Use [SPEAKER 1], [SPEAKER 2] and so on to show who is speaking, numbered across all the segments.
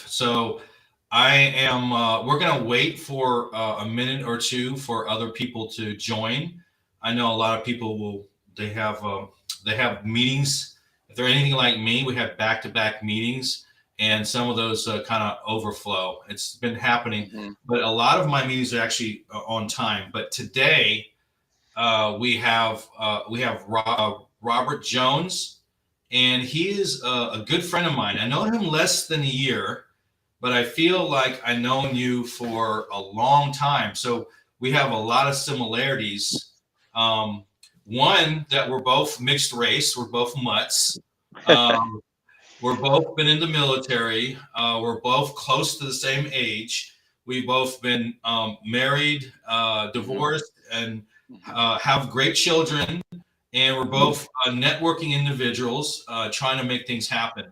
[SPEAKER 1] So I am. We're going to wait for a minute or two for other people to join. I know a lot of people will. They have meetings. If they're anything like me, we have back-to-back meetings, and some of those kind of overflow. It's been happening,
[SPEAKER 2] Mhm.
[SPEAKER 1] but a lot of my meetings are actually on time. But today we have Robert Jones, and he is a good friend of mine. I know him less than a year, but I feel like I've known you for a long time. So we have a lot of similarities. Um, One, that we're both mixed race, we're both mutts. Um, we're both been in the military. We're both close to the same age. We've both been married,
[SPEAKER 2] Mhm.
[SPEAKER 1] divorced, and
[SPEAKER 2] Mhm.
[SPEAKER 1] have great children. And we're
[SPEAKER 2] Mhm.
[SPEAKER 1] both networking individuals trying to make things happen.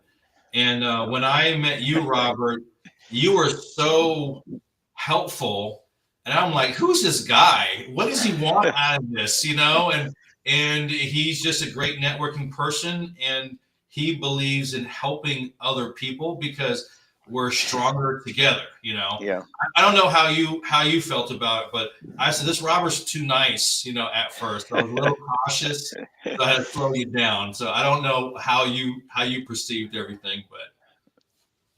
[SPEAKER 1] And when I met you, Robert, you were so helpful, and I'm like, who's this guy? What does he want out of this? And he's just a great networking person, and he believes in helping other people because we're stronger together.
[SPEAKER 2] Yeah.
[SPEAKER 1] I don't know how you felt about it, but I said this Robert's too nice. At first I was a little cautious, so I had to slow you down. So I don't know how you perceived everything, but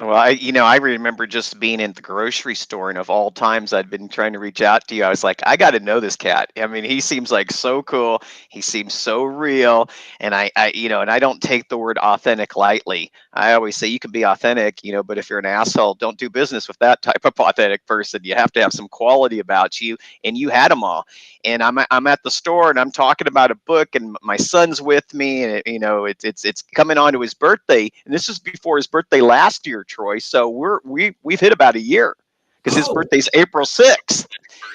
[SPEAKER 2] Well, I remember just being in the grocery store, and of all times I'd been trying to reach out to you. I was like, I got to know this cat. I mean, he seems like so cool. He seems so real, and and I don't take the word authentic lightly. I always say you can be authentic, but if you're an asshole, don't do business with that type of authentic person. You have to have some quality about you, and you had them all. And I'm at the store, and I'm talking about a book, and my son's with me, and it's coming on to his birthday, and this is before his birthday last year, Troy. So we've hit about a year because his
[SPEAKER 1] oh,
[SPEAKER 2] birthday's April 6th,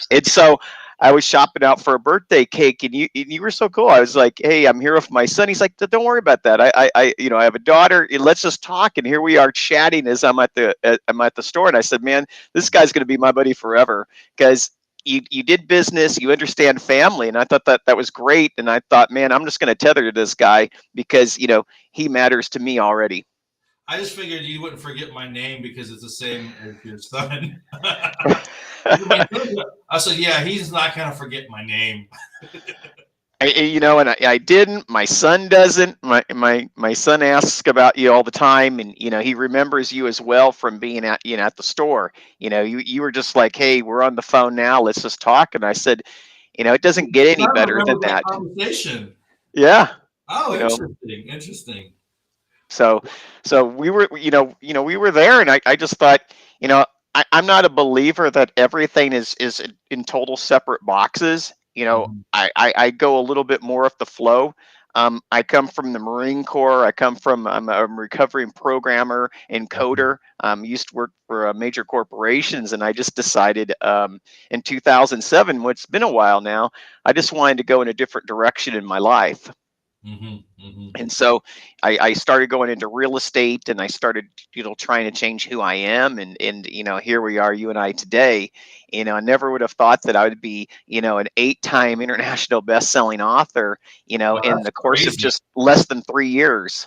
[SPEAKER 2] and so I was shopping out for a birthday cake, and you were so cool. I was like, "Hey, I'm here with my son." He's like, "Don't worry about that. I have a daughter. Let's just talk." And here we are chatting as I'm at the store, and I said, "Man, this guy's going to be my buddy forever because." You did business, you understand family, and I thought that was great. And I thought, man, I'm just going to tether to this guy because he matters to me already.
[SPEAKER 1] I just figured you wouldn't forget my name because it's the same as your son. I said, yeah, he's not gonna forget my name.
[SPEAKER 2] And I didn't. My son doesn't. My son asks about you all the time, and he remembers you as well from being at the store. You were just like, "Hey, we're on the phone now. Let's just talk." And I said, it doesn't get any
[SPEAKER 1] I
[SPEAKER 2] better
[SPEAKER 1] remember
[SPEAKER 2] than
[SPEAKER 1] that
[SPEAKER 2] that.
[SPEAKER 1] conversation.
[SPEAKER 2] Yeah.
[SPEAKER 1] Oh,
[SPEAKER 2] You know.
[SPEAKER 1] interesting, interesting.
[SPEAKER 2] So so we were there, and I just thought, you know, I'm not a believer that everything is in total separate boxes.
[SPEAKER 1] Mhm.
[SPEAKER 2] I go a little bit more of the flow. I come from the Marine Corps. I'm a recovering programmer and
[SPEAKER 1] Mhm.
[SPEAKER 2] coder. Used to work for major corporations, and I just decided in 2007, which has been a while now, I just wanted to go in a different direction in my life.
[SPEAKER 1] Mhm. Mhm.
[SPEAKER 2] And so I started going into real estate, and I started trying to change who I am, and here we are, you and I today. I never would have thought that I would be an 8-time international best-selling author
[SPEAKER 1] Well,
[SPEAKER 2] in
[SPEAKER 1] that's
[SPEAKER 2] the course of
[SPEAKER 1] crazy.
[SPEAKER 2] just less than 3 years.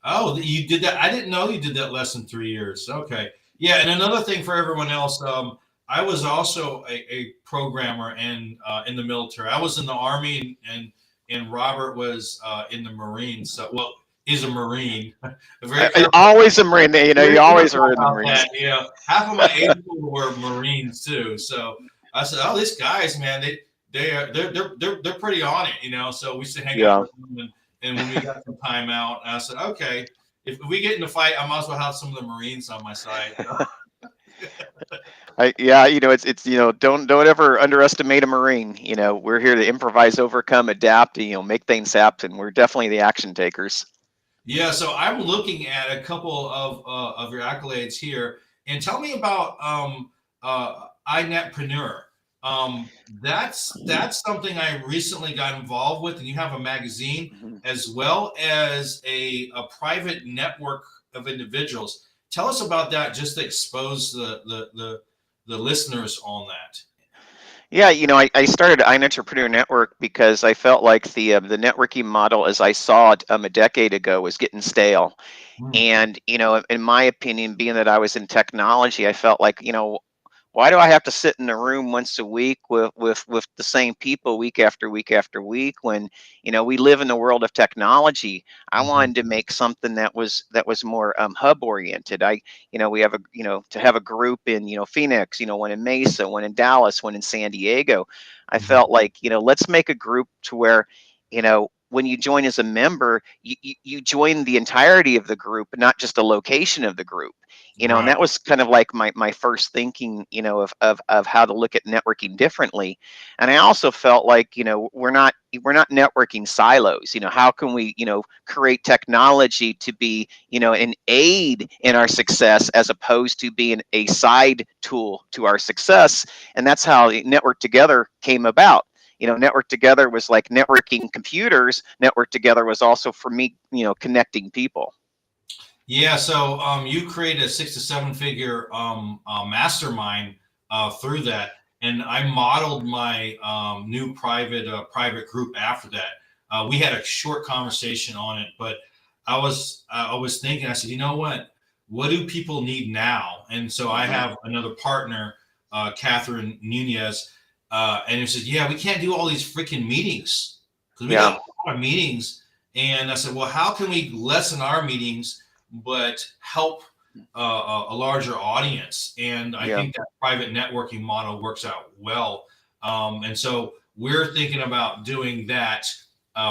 [SPEAKER 1] Oh, you did that. I didn't know you did that less than 3 years. Okay. Yeah, and another thing for everyone else, I was also a programmer in the military. I was in the army, and Robert was in the Marines. So, well, is a Marine. Very
[SPEAKER 2] I
[SPEAKER 1] careful.
[SPEAKER 2] always am in
[SPEAKER 1] Very
[SPEAKER 2] you always
[SPEAKER 1] careful
[SPEAKER 2] are in the
[SPEAKER 1] about
[SPEAKER 2] Marines.
[SPEAKER 1] that. Half of my age people were Marines too. So I said, "Oh, these guys, man, they're pretty on it." So we used to hang out
[SPEAKER 2] Yeah.
[SPEAKER 1] with them, and when we got some time out, I said, "Okay, if we get in a fight, I might as well have some of the Marines on my side."
[SPEAKER 2] Yeah, it's don't ever underestimate a Marine. We're here to improvise, overcome, adapt, make things happen. We're definitely the action takers.
[SPEAKER 1] Yeah, so I'm looking at a couple of your accolades here, and tell me about iNetpreneur. That's something I recently got involved with, and you have a magazine
[SPEAKER 2] Mhm.
[SPEAKER 1] as well as a private network of individuals. Tell us about that, just to expose the listeners on that.
[SPEAKER 2] Yeah, I started iEntrepreneur Network because I felt like the networking model as I saw it a decade ago was getting stale.
[SPEAKER 1] Mm,
[SPEAKER 2] And, in my opinion, being that I was in technology, I felt like, why do I have to sit in a room once a week with the same people week after week after week when, we live in the world of technology? I
[SPEAKER 1] mhm.
[SPEAKER 2] wanted to make something that was more hub oriented. We have to have a group in, Phoenix, one in Mesa, one in Dallas, one in San Diego. I
[SPEAKER 1] Mhm.
[SPEAKER 2] felt like, let's make a group to where, when you join as a member, you join the entirety of the group, not just a location of the group. And
[SPEAKER 1] Right.
[SPEAKER 2] that was kind of like my first thinking, of how to look at networking differently. And I also felt like, we're not networking silos. How can we, create technology to be, an aid in our success as opposed to being a side tool to our success? And that's how Network Together came about. Network Together was like networking computers. Network Together was also for me, connecting people.
[SPEAKER 1] Yeah, so you created a 6 to 7 figure mastermind through that, and I modeled my new private group after that. We had a short conversation on it, but I was thinking, I said, you know what do people need now? And so I
[SPEAKER 2] Hmm.
[SPEAKER 1] have another partner, Catherine Nunez, and he said, yeah, we can't do all these freaking meetings because we
[SPEAKER 2] Yeah.
[SPEAKER 1] got a lot of meetings. And I said, well, how can we lessen our meetings but help a larger audience? And I
[SPEAKER 2] Yeah.
[SPEAKER 1] think that private networking model works out well. And so we're thinking about doing that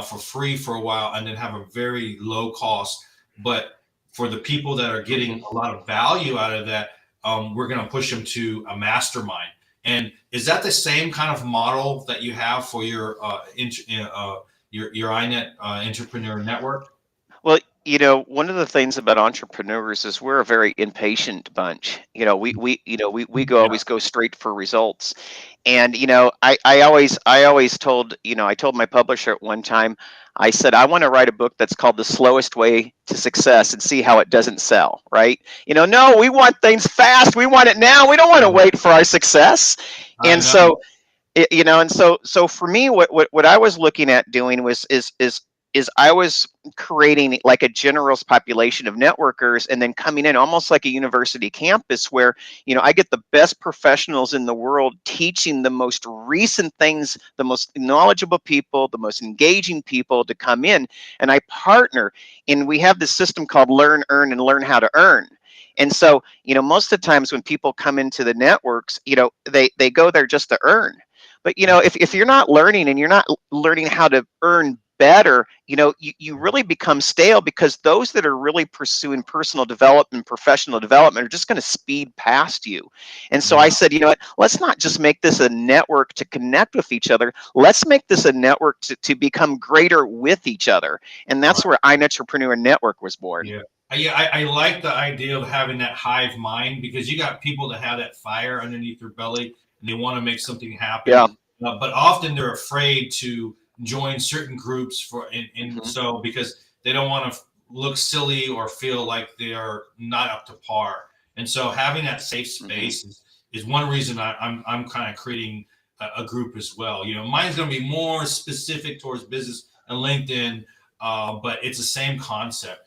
[SPEAKER 1] for free for a while and then have a very low cost. But for the people that are getting
[SPEAKER 2] Hmm.
[SPEAKER 1] a lot of value out of that, we're going to push them to a mastermind. And is that the same kind of model that you have for your iNet entrepreneur network?
[SPEAKER 2] Well, one of the things about entrepreneurs is we're a very impatient bunch. We
[SPEAKER 1] Yeah.
[SPEAKER 2] always go straight for results. And, I always told, I told my publisher at one time, I said, I want to write a book that's called The Slowest Way to Success and see how it doesn't sell, right? No, we want things fast. We want it now. We don't want to wait for our success.
[SPEAKER 1] I
[SPEAKER 2] And
[SPEAKER 1] know.
[SPEAKER 2] so, and so for me, what I was looking at doing is I was creating like a generalist population of networkers and then coming in almost like a university campus where I get the best professionals in the world teaching the most recent things, the most knowledgeable people, the most engaging people to come in, and I partner. And we have this system called learn, earn, and learn how to earn. And so, most of the times when people come into the networks, they go there just to earn. But if you're not learning and you're not learning how to earn better, you really become stale because those that are really pursuing personal development, professional development are just going to speed past you. And so I
[SPEAKER 1] Yeah.
[SPEAKER 2] said, let's not just make this a network to connect with each other. Let's make this a network to become greater with each other. And that's
[SPEAKER 1] Right.
[SPEAKER 2] where iEntrepreneur Network was born.
[SPEAKER 1] Yeah. I like the idea of having that hive mind because you got people that have that fire underneath their belly and they want to make something happen.
[SPEAKER 2] Yeah.
[SPEAKER 1] But often they're afraid to join certain groups and
[SPEAKER 2] Hmm.
[SPEAKER 1] so because they don't want to look silly or feel like they are not up to par. And so having that safe
[SPEAKER 2] Hmm.
[SPEAKER 1] space is one reason I'm kind of creating a group as well. Mine's going to be more specific towards business and LinkedIn, but it's the same concept.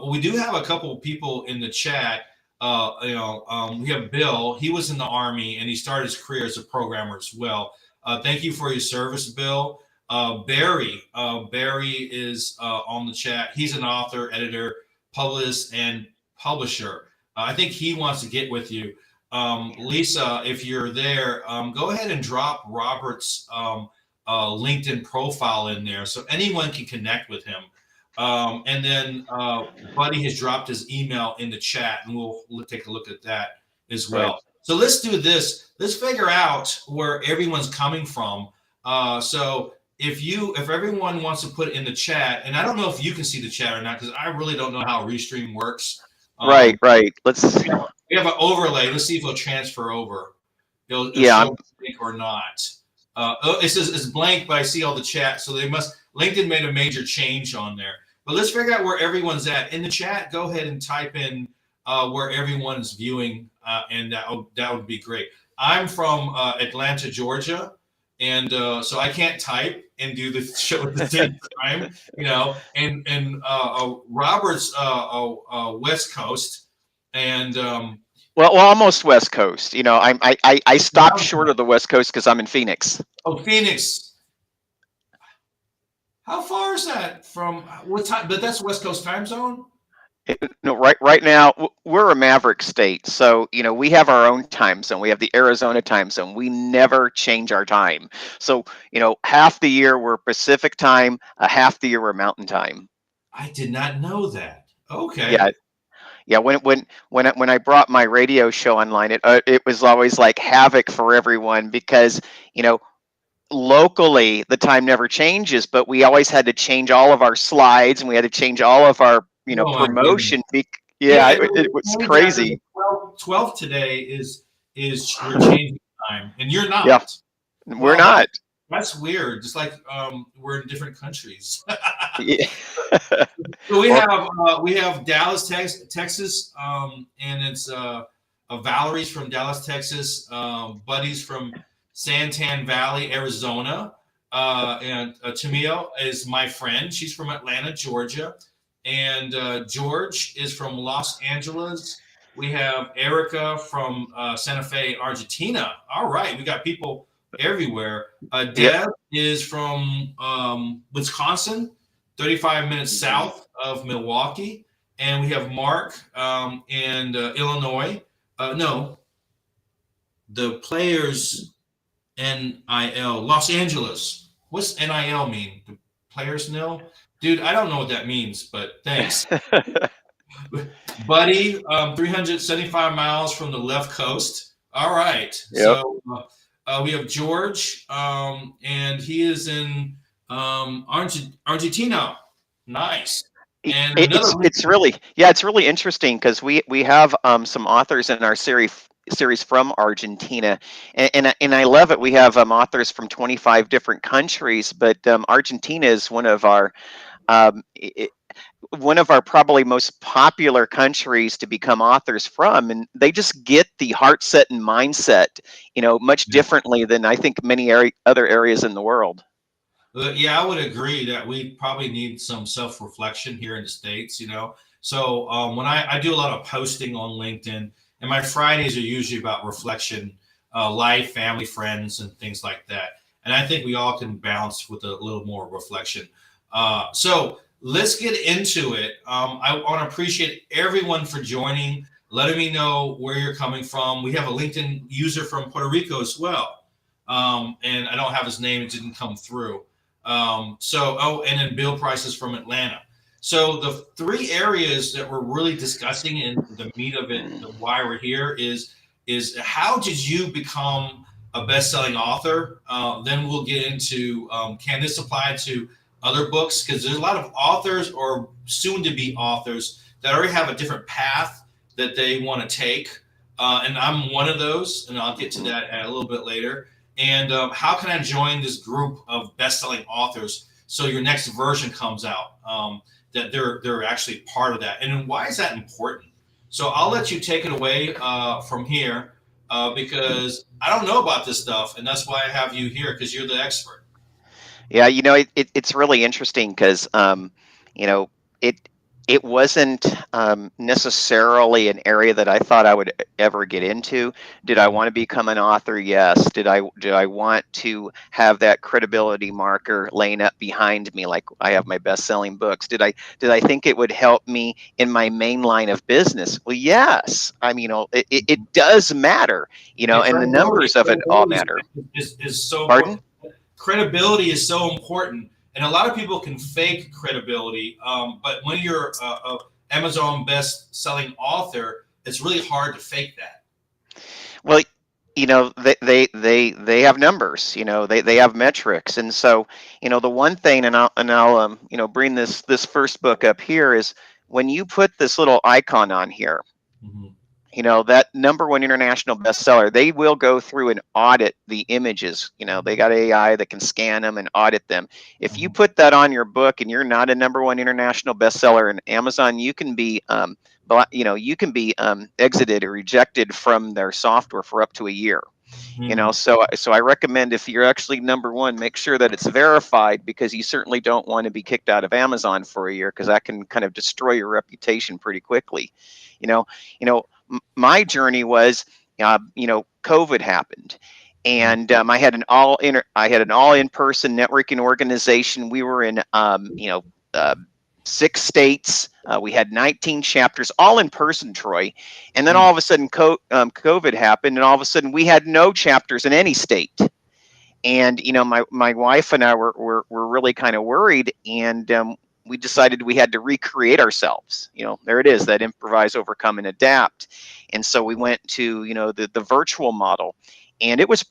[SPEAKER 1] We do have a couple of people in the chat. We have Bill. He was in the Army and he started his career as a programmer as well. Thank you for your service, Bill. Barry is on the chat. He's an author, editor, publicist, and publisher. I think he wants to get with you. Lisa, if you're there, go ahead and drop Robert's LinkedIn profile in there so anyone can connect with him. And then Buddy has dropped his email in the chat, and we'll take a look at that as
[SPEAKER 2] Right.
[SPEAKER 1] well. So let's do this. Let's figure out where everyone's coming from. So if everyone wants to put it in the chat, and I don't know if you can see the chat or not because I really don't know how Restream works.
[SPEAKER 2] Right.
[SPEAKER 1] Um,
[SPEAKER 2] Right. Let's.
[SPEAKER 1] we have an overlay. Let's see if it'll transfer over. It'll
[SPEAKER 2] Yeah.
[SPEAKER 1] show blank or not. It says it's blank, but I see all the chat. So LinkedIn made a major change on there. But let's figure out where everyone's at. In the chat, go ahead and type in where everyone is viewing, and that would be great. I'm from Atlanta, Georgia, and so I can't type and do the show at the same time, and Robert's West Coast, and
[SPEAKER 2] Well, almost West Coast. I stopped short of the West Coast because I'm in Phoenix.
[SPEAKER 1] oh, Phoenix. How far is that from what time? But that's West Coast time zone.
[SPEAKER 2] No, right now we're a Maverick state, so we have our own time zone. We have the Arizona time zone. We never change our time. So half the year we're Pacific time, half the year we're Mountain time.
[SPEAKER 1] I did not know that. Okay.
[SPEAKER 2] Yeah, yeah. When I brought my radio show online, it was always like havoc for everyone because locally the time never changes, but we always had to change all of our slides and we had to change all of our
[SPEAKER 1] Oh my goodness.
[SPEAKER 2] promotion. Yeah, it was
[SPEAKER 1] Only that
[SPEAKER 2] crazy.
[SPEAKER 1] 12 today is we're changing time, and you're not.
[SPEAKER 2] Yeah, we're
[SPEAKER 1] Well,
[SPEAKER 2] not.
[SPEAKER 1] that's weird. Just like we're in different countries.
[SPEAKER 2] Yeah.
[SPEAKER 1] So
[SPEAKER 2] Well,
[SPEAKER 1] we have Dallas, Texas, and it's Valerie's from Dallas, Texas, Buddy's from Santan Valley, Arizona, and Tamio is my friend. She's from Atlanta, Georgia, and George is from Los Angeles. We have Erica from Santa Fe, Argentina. All right, we got people everywhere.
[SPEAKER 2] Yep.
[SPEAKER 1] Deb is from Wisconsin, 35 minutes south of Milwaukee, and we have Mark in Illinois. No, the players NIL Los Angeles. What's NIL mean? The players nil, dude. I don't know what that means, but thanks, buddy. 375 miles from the left coast. All right,
[SPEAKER 2] Yep.
[SPEAKER 1] so we have George, and he is in Argentina. Nice. And
[SPEAKER 2] it's really interesting because we have some authors in our series from Argentina, and I love it. We have authors from 25 different countries, but Argentina is one of our probably most popular countries to become authors from, and they just get the heart set and mindset much differently than I think many other areas in the world.
[SPEAKER 1] Yeah, I would agree that we probably need some self-reflection here in the States, So when I do a lot of posting on LinkedIn, and my Fridays are usually about reflection, life, family, friends, and things like that. And I think we all can balance with a little more reflection. So let's get into it. I want to appreciate everyone for joining, letting me know where you're coming from. We have a LinkedIn user from Puerto Rico as well. And I don't have his name, it didn't come through. And then Bill Price is from Atlanta. So the three areas that we're really discussing in the meat of it, why we're here is how did you become a best-selling author? Then we'll get into can this apply to other books? Because there's a lot of authors or soon-to-be authors that already have a different path that they want to take. And I'm one of those, and I'll get to that a little bit later. And how can I join this group of best-selling authors so your next version comes out, that they're actually part of that? And why is that important? So I'll let you take it away from here because I don't know about this stuff, and that's why I have you here, because you're the expert.
[SPEAKER 2] Yeah, it's really interesting because it wasn't necessarily an area that I thought I would ever get into. Did I want to become an author? Yes. Did I want to have that credibility marker laying up behind me, like I have my best-selling books? Did I think it would help me in my main line of business? Well, yes. I mean, it does matter, and the numbers of it all matter.
[SPEAKER 1] Is so
[SPEAKER 2] Pardon?
[SPEAKER 1] Important. Credibility is so important. And a lot of people can fake credibility, but when you're a Amazon best-selling author, it's really hard to fake that.
[SPEAKER 2] Well, they have numbers. They have metrics, and so the one thing, and I'll bring this first book up here is when you put this little icon on here.
[SPEAKER 1] Mm-hmm.
[SPEAKER 2] that #1 international bestseller, they will go through and audit the images. They got AI that can scan them and audit them. If you put that on your book and you're not a #1 international bestseller in Amazon, you can be exited or rejected from their software for up to a year. So I recommend, if you're actually #1, make sure that it's verified, because you certainly don't want to be kicked out of Amazon for a year, because that can kind of destroy your reputation pretty quickly. My journey was, COVID happened, and I had an all in-person networking organization. We were in 6 states. We had 19 chapters, all in person, Troy. And then all of a sudden, COVID happened, and all of a sudden, we had no chapters in any state. And my wife and I were really kind of worried, and we decided we had to recreate ourselves. There it is, that improvise, overcome, and adapt. And so we went to the virtual model, and it was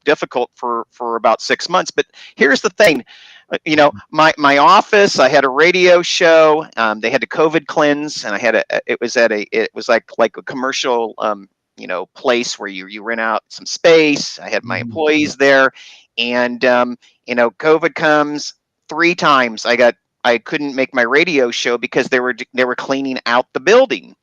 [SPEAKER 2] difficult for about 6 months. But here's the thing. My office, I had a radio show. They had to COVID cleanse, and it was like a commercial, place where you rent out some space. I had my employees there, and COVID comes 3 times. I couldn't make my radio show because they were cleaning out the building.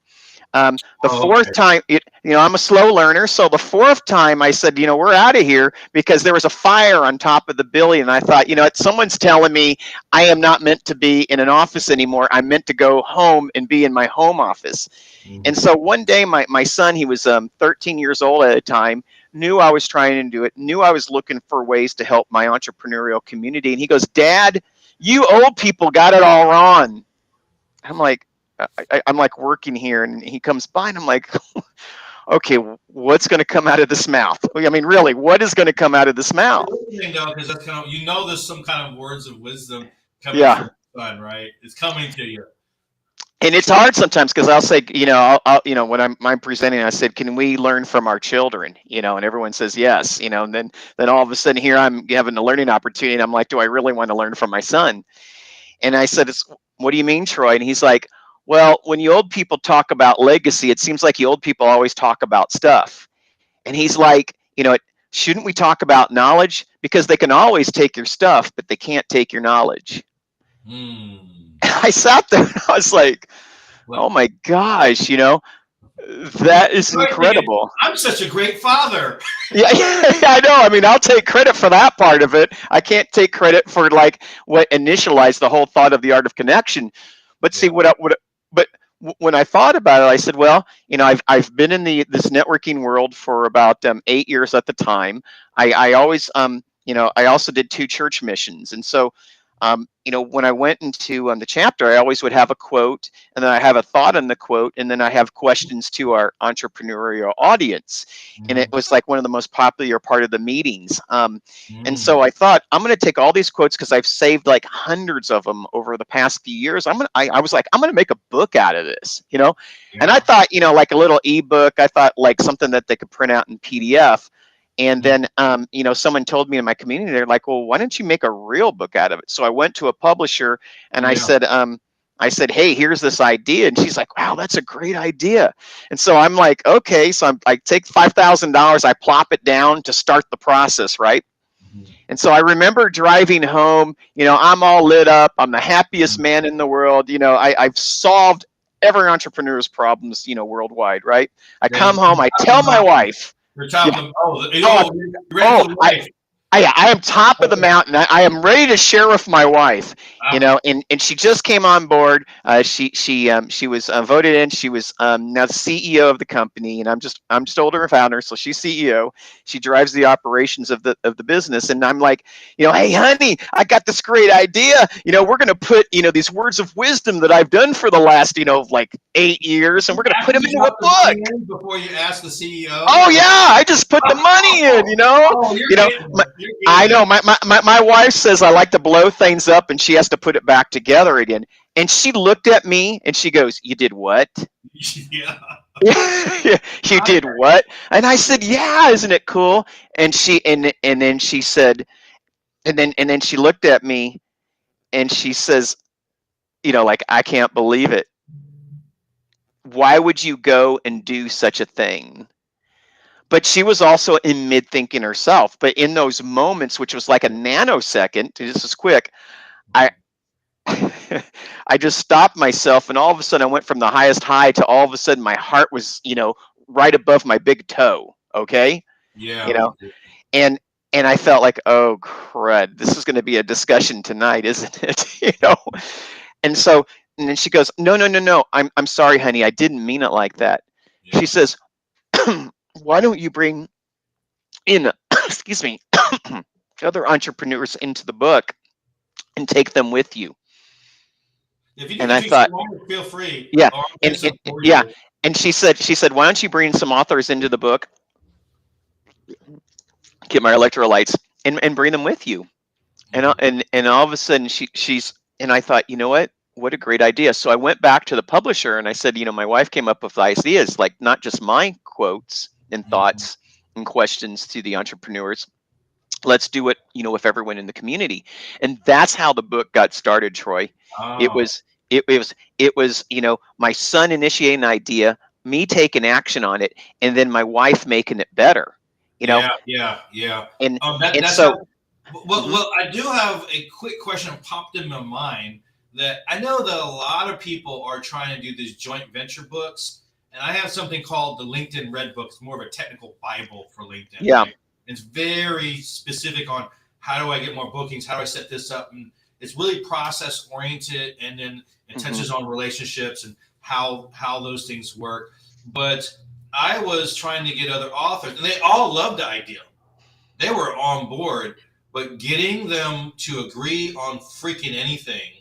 [SPEAKER 2] The fourth time, I'm a slow learner. So the 4th time I said, we're out of here, because there was a fire on top of the building. And I thought, someone's telling me I am not meant to be in an office anymore. I'm meant to go home and be in my home office. And so one day my son, he was 13 years old at the time, knew I was trying to do it, knew I was looking for ways to help my entrepreneurial community. And he goes, "Dad, you old people got it all wrong." I'm like, I'm like working here, and he comes by, and I'm like, okay, what's going to come out of this mouth? I mean, really, what is going to come out of this mouth?
[SPEAKER 1] Because that's kind of, there's some kind of words of wisdom coming from the son, right? It's coming to you.
[SPEAKER 2] And it's hard sometimes, because I'll say, I'll when I'm presenting, I said, "Can we learn from our children?" And everyone says yes. And then all of a sudden, here I'm having a learning opportunity, and I'm like, do I really want to learn from my son? And I said, "What do you mean, Troy?" And he's like, "Well, when you old people talk about legacy, it seems like you old people always talk about stuff." And he's like, "Shouldn't we talk about knowledge? Because they can always take your stuff, but they can't take your knowledge." I sat there, and I was like, oh my gosh, that is incredible.
[SPEAKER 1] I'm such a great father.
[SPEAKER 2] Yeah, I know. I mean, I'll take credit for that part of it. I can't take credit for like what initialized the whole thought of the art of connection. But see, but when I thought about it, I said, well, I've been in this networking world for about 8 years at the time. I always, I also did 2 church missions, and so. When I went into the chapter, I always would have a quote, and then I have a thought on the quote, and then I have questions to our entrepreneurial audience. And it was like one of the most popular part of the meetings. And so I thought, I'm going to take all these quotes, because I've saved like hundreds of them over the past few years. I was like, I'm going to make a book out of this, And I thought, like a little ebook. I thought like something that they could print out in PDF. And then, someone told me in my community, they're like, "Well, why don't you make a real book out of it?" So I went to a publisher, and I said, "Hey, here's this idea." And she's like, "Wow, that's a great idea." And so I'm like, okay. So I take $5,000, I plop it down to start the process, right? And so I remember driving home, I'm all lit up. I'm the happiest man in the world. I've solved every entrepreneur's problems, worldwide, right? I come home, I tell my wife.
[SPEAKER 1] You're talking
[SPEAKER 2] I am top of the mountain. I am ready to share with my wife, and she just came on board. She was voted in. She was now the CEO of the company, and I'm just older founder, so she's CEO. She drives the operations of the business, and I'm like, "Hey, honey, I got this great idea. We're going to put these words of wisdom that I've done for the last like 8 years, and we're going to put them into a book."
[SPEAKER 1] Before you ask the CEO.
[SPEAKER 2] Oh yeah, I just put the money in. I know. My wife says I like to blow things up, and she has to put it back together again. And she looked at me and she goes, "You did what?"
[SPEAKER 1] Yeah.
[SPEAKER 2] You did what? And I said, "Yeah, isn't it cool?" And then she said, and then she looked at me, and she says, like, "I can't believe it." why would you go and do such a thing? But she was also in mid thinking herself. But in those moments, which was like a nanosecond, this is quick, I I just stopped myself, and all of a sudden I went from the highest high to all of a sudden my heart was, right above my big toe. Okay, you
[SPEAKER 1] Yeah.
[SPEAKER 2] know, and I felt like, oh crud, this is going to be a discussion tonight, isn't it? And so, and then she goes, no, no, no, no, I'm sorry, honey, I didn't mean it like that. She
[SPEAKER 1] Yeah.
[SPEAKER 2] says, why don't you bring in, excuse me, other entrepreneurs into the book and take them with you?
[SPEAKER 1] If you need
[SPEAKER 2] And
[SPEAKER 1] to
[SPEAKER 2] I
[SPEAKER 1] do some
[SPEAKER 2] thought,
[SPEAKER 1] homework, feel free.
[SPEAKER 2] yeah,
[SPEAKER 1] Or I'll
[SPEAKER 2] and,
[SPEAKER 1] get some for
[SPEAKER 2] yeah,
[SPEAKER 1] you.
[SPEAKER 2] and she said, why don't you bring some authors into the book, get my electrolytes, and bring them with you? And
[SPEAKER 1] Mhm.
[SPEAKER 2] and all of a sudden she's, and I thought, you know what a great idea. So I went back to the publisher and I said, my wife came up with ideas, like not just my quotes and
[SPEAKER 1] Mhm.
[SPEAKER 2] thoughts and questions to the entrepreneurs. Let's do it, with everyone in the community. And that's how the book got started, Troy. It
[SPEAKER 1] Oh,
[SPEAKER 2] was my son initiating an idea, me taking action on it, and then my wife making it better. You know,
[SPEAKER 1] yeah, yeah, yeah.
[SPEAKER 2] and
[SPEAKER 1] That
[SPEAKER 2] and
[SPEAKER 1] that's
[SPEAKER 2] so
[SPEAKER 1] how. Well,
[SPEAKER 2] mhm,
[SPEAKER 1] well, I do have a quick question popped in my mind that I know that a lot of people are trying to do these joint venture books, and I have something called the LinkedIn Red Book. It's more of a technical Bible for LinkedIn,
[SPEAKER 2] yeah,
[SPEAKER 1] right? It's very specific on how do I get more bookings, how do I set this up, and it's really process oriented, and then it
[SPEAKER 2] mhm,
[SPEAKER 1] touches on relationships and how those things work. But I was trying to get other authors, and they all loved the idea. They were on board, but getting them to agree on freaking anything,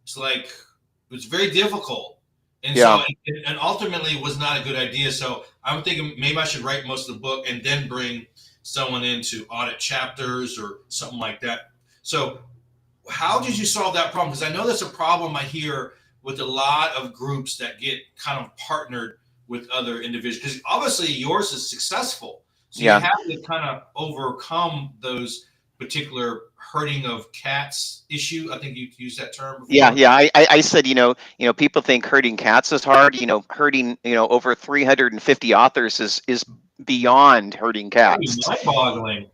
[SPEAKER 1] it's like it was very difficult. And
[SPEAKER 2] yeah.
[SPEAKER 1] so, and ultimately, it was not a good idea. So I'm thinking maybe I should write most of the book and then bring someone in to audit chapters or something like that. So, how did you solve that problem? Because I know that's a problem I hear with a lot of groups that get kind of partnered with other individuals. Because obviously yours is successful, so you
[SPEAKER 2] Yeah.
[SPEAKER 1] have to kind of overcome those particular herding of cats issue. I think you used that term
[SPEAKER 2] Yeah,
[SPEAKER 1] before.
[SPEAKER 2] yeah. I said, people think herding cats is hard. Herding, over 350 authors is beyond herding
[SPEAKER 1] That'd be
[SPEAKER 2] cats.
[SPEAKER 1] mind-boggling.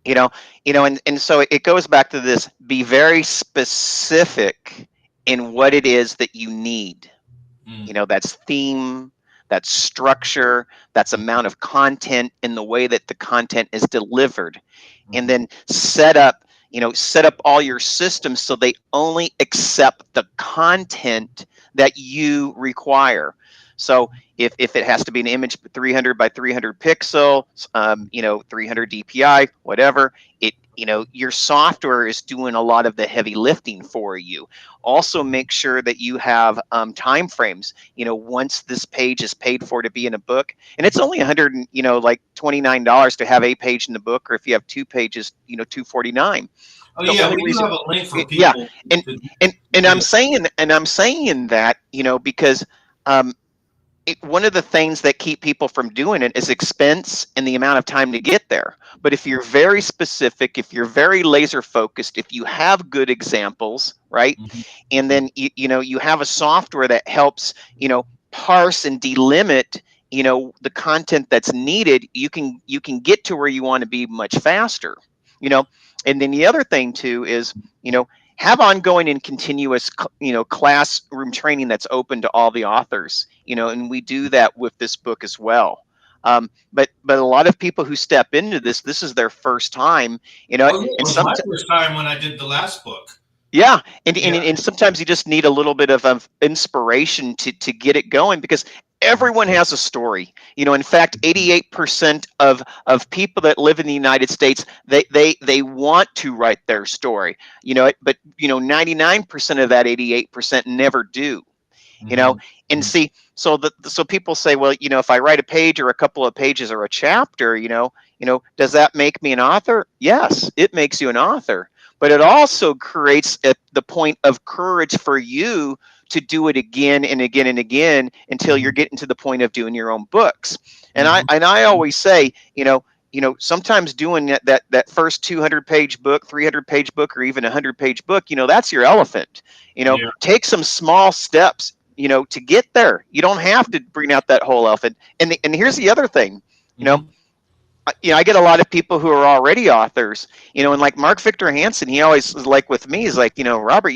[SPEAKER 2] You know, and so it goes back to this: be very specific in what it is that you need.
[SPEAKER 1] Mm,
[SPEAKER 2] That's theme, that's structure, that's amount of content, in the way that the content is delivered, and
[SPEAKER 1] mhm.
[SPEAKER 2] then set up all your systems so they only accept the content that you require. So if it has to be an image 300 by 300 pixels, 300 dpi, whatever, your software is doing a lot of the heavy lifting for you. Also make sure that you have time frames. Once this page is paid for to be in a book, and it's only 100, like $29 to have a page in the book, or if you have two pages, 249.
[SPEAKER 1] Oh
[SPEAKER 2] The
[SPEAKER 1] yeah,
[SPEAKER 2] only
[SPEAKER 1] we do
[SPEAKER 2] reason,
[SPEAKER 1] have a link for
[SPEAKER 2] yeah,
[SPEAKER 1] people
[SPEAKER 2] and
[SPEAKER 1] to
[SPEAKER 2] and
[SPEAKER 1] do
[SPEAKER 2] I'm
[SPEAKER 1] that.
[SPEAKER 2] saying that, because um, one of the things that keep people from doing it is expense and the amount of time to get there. But if you're very specific, if you're very laser focused, if you have good examples, right,
[SPEAKER 1] Mhm.
[SPEAKER 2] and then you have a software that helps parse and delimit the content that's needed, you can get to where you want to be much faster. you know and then the other thing too is, have ongoing and continuous classroom training that's open to all the authors, and we do that with this book as well. But a lot of people who step into this is their first time,
[SPEAKER 1] Oh yeah, it
[SPEAKER 2] and
[SPEAKER 1] was my first time when I did the last book.
[SPEAKER 2] yeah, and, and
[SPEAKER 1] Yeah.
[SPEAKER 2] and sometimes you just need a little bit of inspiration to get it going, because everyone has a story. In fact, 88% of people that live in the United States, they want to write their story. But 99% of that 88% never do. You know,
[SPEAKER 1] Mhm.
[SPEAKER 2] and see, so people say, well, if I write a page or a couple of pages or a chapter, does that make me an author? Yes, it makes you an author, but it also creates the point of courage for you to do it again and again and again until you're
[SPEAKER 1] Mhm.
[SPEAKER 2] getting to the point of doing your own books. And I
[SPEAKER 1] Mhm.
[SPEAKER 2] and I always say, sometimes doing that first 200-page book, 300-page book, or even 100-page book, that's your elephant.
[SPEAKER 1] Yeah.
[SPEAKER 2] Take some small steps. you know, to get there. You don't have to bring out that whole elephant. And here's the other thing, you know,
[SPEAKER 1] Mhm.
[SPEAKER 2] I get a lot of people who are already authors, you know, and like Mark Victor Hansen, he always is like with me, is like, you know, Robert,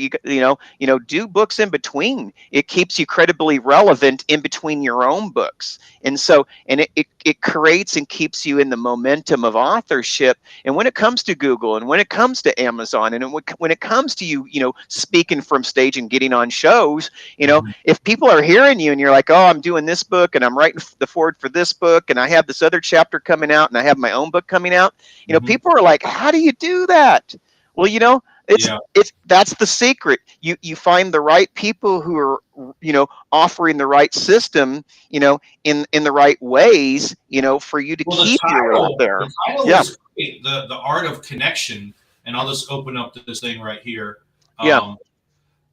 [SPEAKER 2] do books in between. It keeps you credibly relevant in between your own books. And so, and it creates and keeps you in the momentum of authorship. And when it comes to Google and when it comes to Amazon and when it comes to you know, speaking from stage and getting on shows, you know,
[SPEAKER 1] Mhm.
[SPEAKER 2] if people are hearing you and you're like, oh, I'm doing this book and I'm writing the forward for this book and I have this other chapter coming out and I have my own book coming out, you know,
[SPEAKER 1] Mhm.
[SPEAKER 2] people are like, how do you do that? Well, you know,
[SPEAKER 1] Yeah.
[SPEAKER 2] it's that's the secret. You find the right people who are, you know, offering the right system, you know, in the right ways, you know, for you to
[SPEAKER 1] Well, the
[SPEAKER 2] keep your way up
[SPEAKER 1] title,
[SPEAKER 2] there.
[SPEAKER 1] the title
[SPEAKER 2] Yeah,
[SPEAKER 1] is great. The art of connection, and I'll just open up this thing right here,
[SPEAKER 2] yeah,
[SPEAKER 1] um,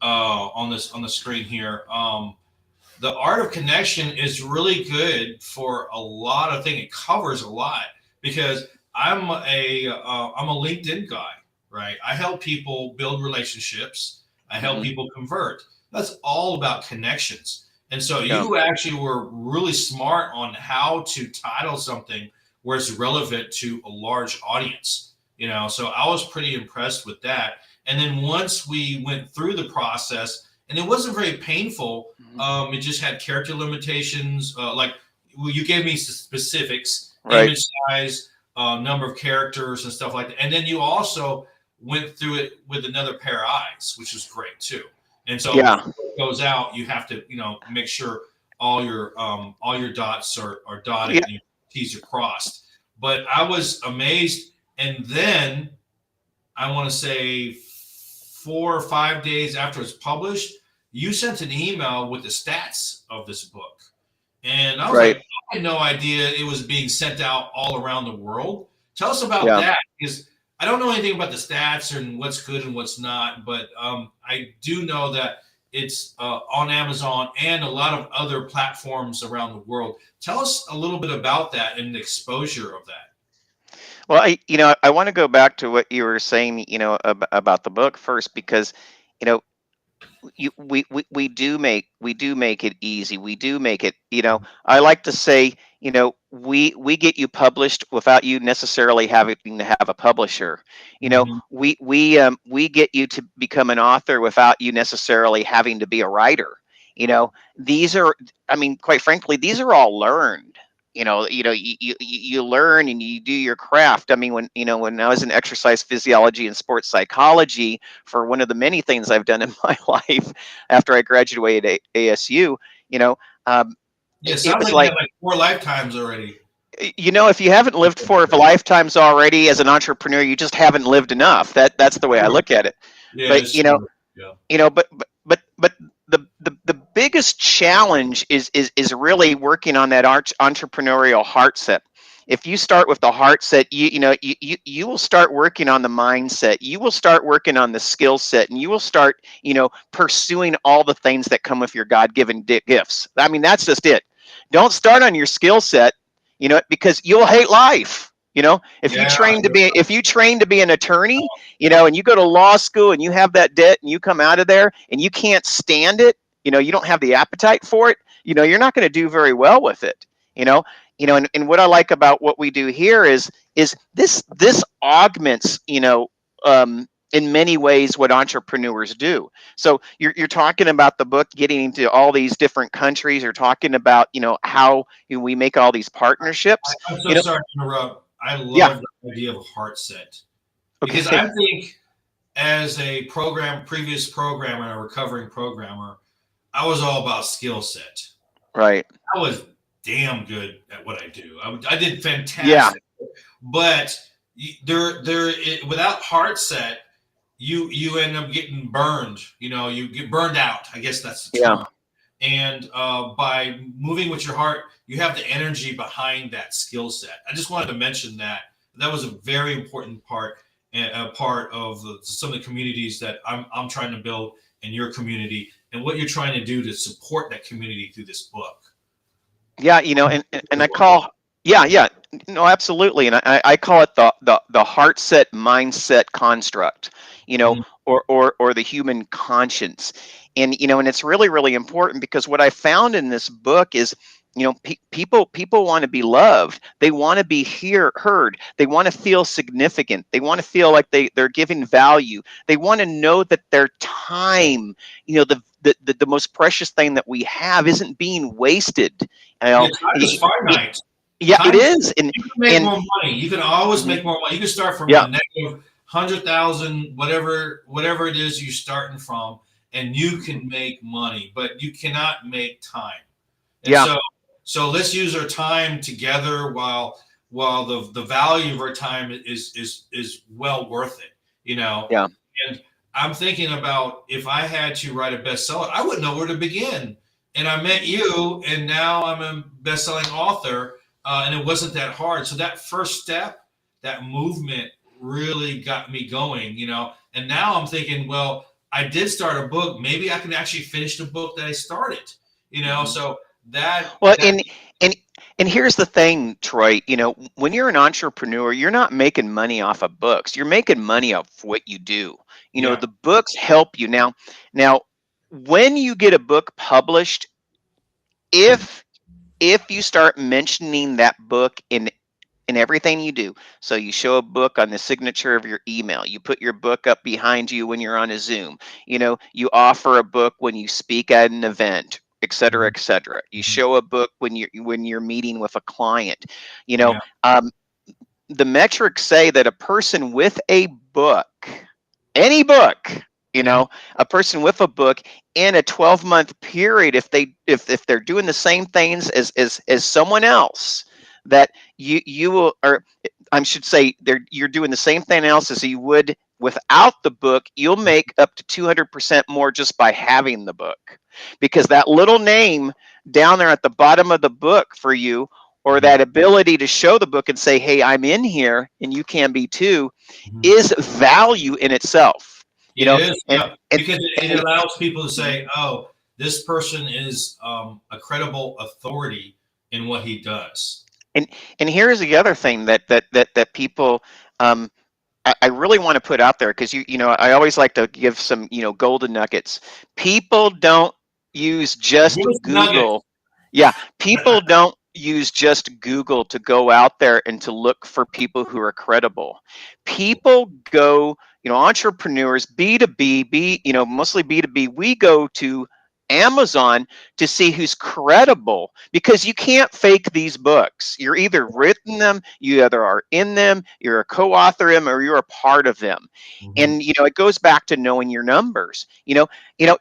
[SPEAKER 1] on the screen here. The art of connection is really good for a lot of things. It covers a lot because I'm a LinkedIn guy, right? I help people build relationships. I help
[SPEAKER 2] hmm,
[SPEAKER 1] people convert. That's all about connections. And so
[SPEAKER 2] yeah,
[SPEAKER 1] you actually were really smart on how to title something where it's relevant to a large audience. So I was pretty impressed with that. And then once we went through the process, and it wasn't very painful.
[SPEAKER 2] hmm,
[SPEAKER 1] It just had character limitations. You gave me specifics,
[SPEAKER 2] right,
[SPEAKER 1] image size, number of characters, and stuff like that. And then you also went through it with another pair of eyes, which was great too. And so
[SPEAKER 2] yeah,
[SPEAKER 1] before it goes out, you have to, make sure all your dots are dotted
[SPEAKER 2] yeah,
[SPEAKER 1] and your T's are crossed. But I was amazed. And then I want to say 4 or 5 days after it's published, you sent an email with the stats of this book. And I was like,
[SPEAKER 2] right,
[SPEAKER 1] I had no idea it was being sent out all around the world. Tell us about
[SPEAKER 2] yeah.
[SPEAKER 1] that, because I don't know anything about the stats and what's good and what's not, but I do know that it's on Amazon and a lot of other platforms around the world. Tell us a little bit about that and the exposure of that.
[SPEAKER 2] Well, I want to go back to what you were saying, you know, about the book first, because, you know, we do make it easy. We do make it, you know, I like to say, you know, we get you published without you necessarily having to have a publisher. You know,
[SPEAKER 1] Mhm.
[SPEAKER 2] we get you to become an author without you necessarily having to be a writer. You know, these are, I mean, quite frankly, these are all learned. You learn and you do your craft. I mean, when I was in exercise physiology and sports psychology, for one of the many things I've done in my life after I graduated at ASU, you know, um,
[SPEAKER 1] Yeah,
[SPEAKER 2] it
[SPEAKER 1] sounds
[SPEAKER 2] was
[SPEAKER 1] like you
[SPEAKER 2] like,
[SPEAKER 1] have like 4 lifetimes already.
[SPEAKER 2] you know, if you haven't lived for lifetimes already as an entrepreneur, you just haven't lived enough. That's the way I
[SPEAKER 1] True.
[SPEAKER 2] look at it.
[SPEAKER 1] Yeah,
[SPEAKER 2] But
[SPEAKER 1] it's true. Yeah.
[SPEAKER 2] but the biggest challenge is really working on that entrepreneurial heart set. If you start with the heart set, you will start working on the mindset. You will start working on the skill set, and you will start, you know, pursuing all the things that come with your God-given gifts. I mean, that's just it. Don't start on your skill set, you know, because you'll hate life. You know,
[SPEAKER 1] Yeah.
[SPEAKER 2] if you train to be an attorney, you know, and you go to law school and you have that debt and you come out of there and you can't stand it, you know, you don't have the appetite for it, you know, you're not going to do very well with it, you know. And what I like about what we do here is this augments, you know, in many ways what entrepreneurs do. So you're talking about the book getting into all these different countries. You're talking about, you know, how, you know, we make all these partnerships,
[SPEAKER 1] I'm so
[SPEAKER 2] you know.
[SPEAKER 1] sorry to interrupt. I
[SPEAKER 2] Yeah.
[SPEAKER 1] love the idea of a heart set because
[SPEAKER 2] Okay.
[SPEAKER 1] I think as a previous programmer and a recovering programmer, I was all about skill set.
[SPEAKER 2] Right.
[SPEAKER 1] I was damn good at what I do. I did
[SPEAKER 2] Yeah.
[SPEAKER 1] fantastic, but without heart set, you end up getting burned. You get burned out. I guess that's the
[SPEAKER 2] Yeah.
[SPEAKER 1] term. And by moving with your heart, you have the energy behind that skill set. I just wanted to mention that was a very important part, a part of some of the communities that I'm trying to build in your community, and what you're trying to do to support that community through this book.
[SPEAKER 2] Yeah, you know, and I call, yeah, yeah, no, absolutely, and I call it the heart set mindset construct. You know,
[SPEAKER 1] Mhm.
[SPEAKER 2] or the human conscience. And and it's really, really important, because what I found in this book is, people want to be loved. They want to be heard. They want to feel significant. They want to feel like they're giving value. They want to know that their time, the most precious thing that we have, isn't being wasted.
[SPEAKER 1] Yeah, time is finite.
[SPEAKER 2] Yeah, it
[SPEAKER 1] Time
[SPEAKER 2] is. And
[SPEAKER 1] you can make more money. You can always make more money. You can start from a negative 100,000, whatever it is you're starting from, and you can make money, but you cannot make time. And so let's use our time together while the value of our time is well worth it.
[SPEAKER 2] Yeah.
[SPEAKER 1] And I'm thinking about, if I had to write a bestseller, I wouldn't know where to begin. And I met you, and now I'm a best-selling author, and it wasn't that hard. So that first step, that movement, really got me going. And now I'm thinking, well, I did start a book. Maybe I can actually finish the book that I started. So that.
[SPEAKER 2] Well, and here's the thing, Troy. When you're an entrepreneur, you're not making money off of books. You're making money off what you do. The books help you. Now, when you get a book published, if you start mentioning that book in everything you do, so you show a book on the signature of your email, you put your book up behind you when you're on a Zoom, you offer a book when you speak at an event, et cetera, et cetera. You show a book when you're meeting with a client. The metrics say that a person with a book, any book, a person with a book in a 12-month period, if they're doing the same things as someone else, that you will, or I should say, you're doing the same thing else as you would without the book, you'll make up to 200% more just by having the book, because that little name down there at the bottom of the book for you, or that ability to show the book and say, hey, I'm in here and you can be too, is value in itself.
[SPEAKER 1] It is, because it allows people to say, oh, this person is a credible authority in what he does.
[SPEAKER 2] And here's the other thing that people, I really want to put out there, because I always like to give some golden nuggets. People don't use just Google. Yeah, people don't use just Google to go out there and to look for people who are credible. People go, entrepreneurs, B2B, mostly B2B, we go to Amazon to see who's credible, because you can't fake these books. You're either written them, you either are in them, you're a co-author of them, or you're a part of them. And it goes back to knowing your numbers.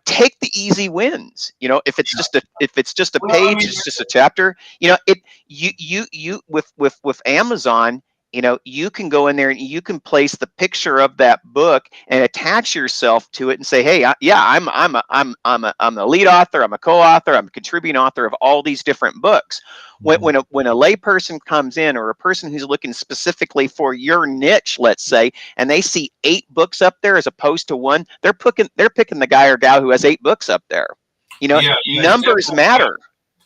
[SPEAKER 2] Take the easy wins. If it's just a page, it's just a chapter. You with Amazon, you can go in there and you can place the picture of that book and attach yourself to it and say, hey, I'm the lead author, I'm a co-author, I'm a contributing author of all these different books. When a layperson comes in, or a person who's looking specifically for your niche, let's say, and they see 8 books up there as opposed to 1, they're picking the guy or gal who has 8 books up there. Numbers matter.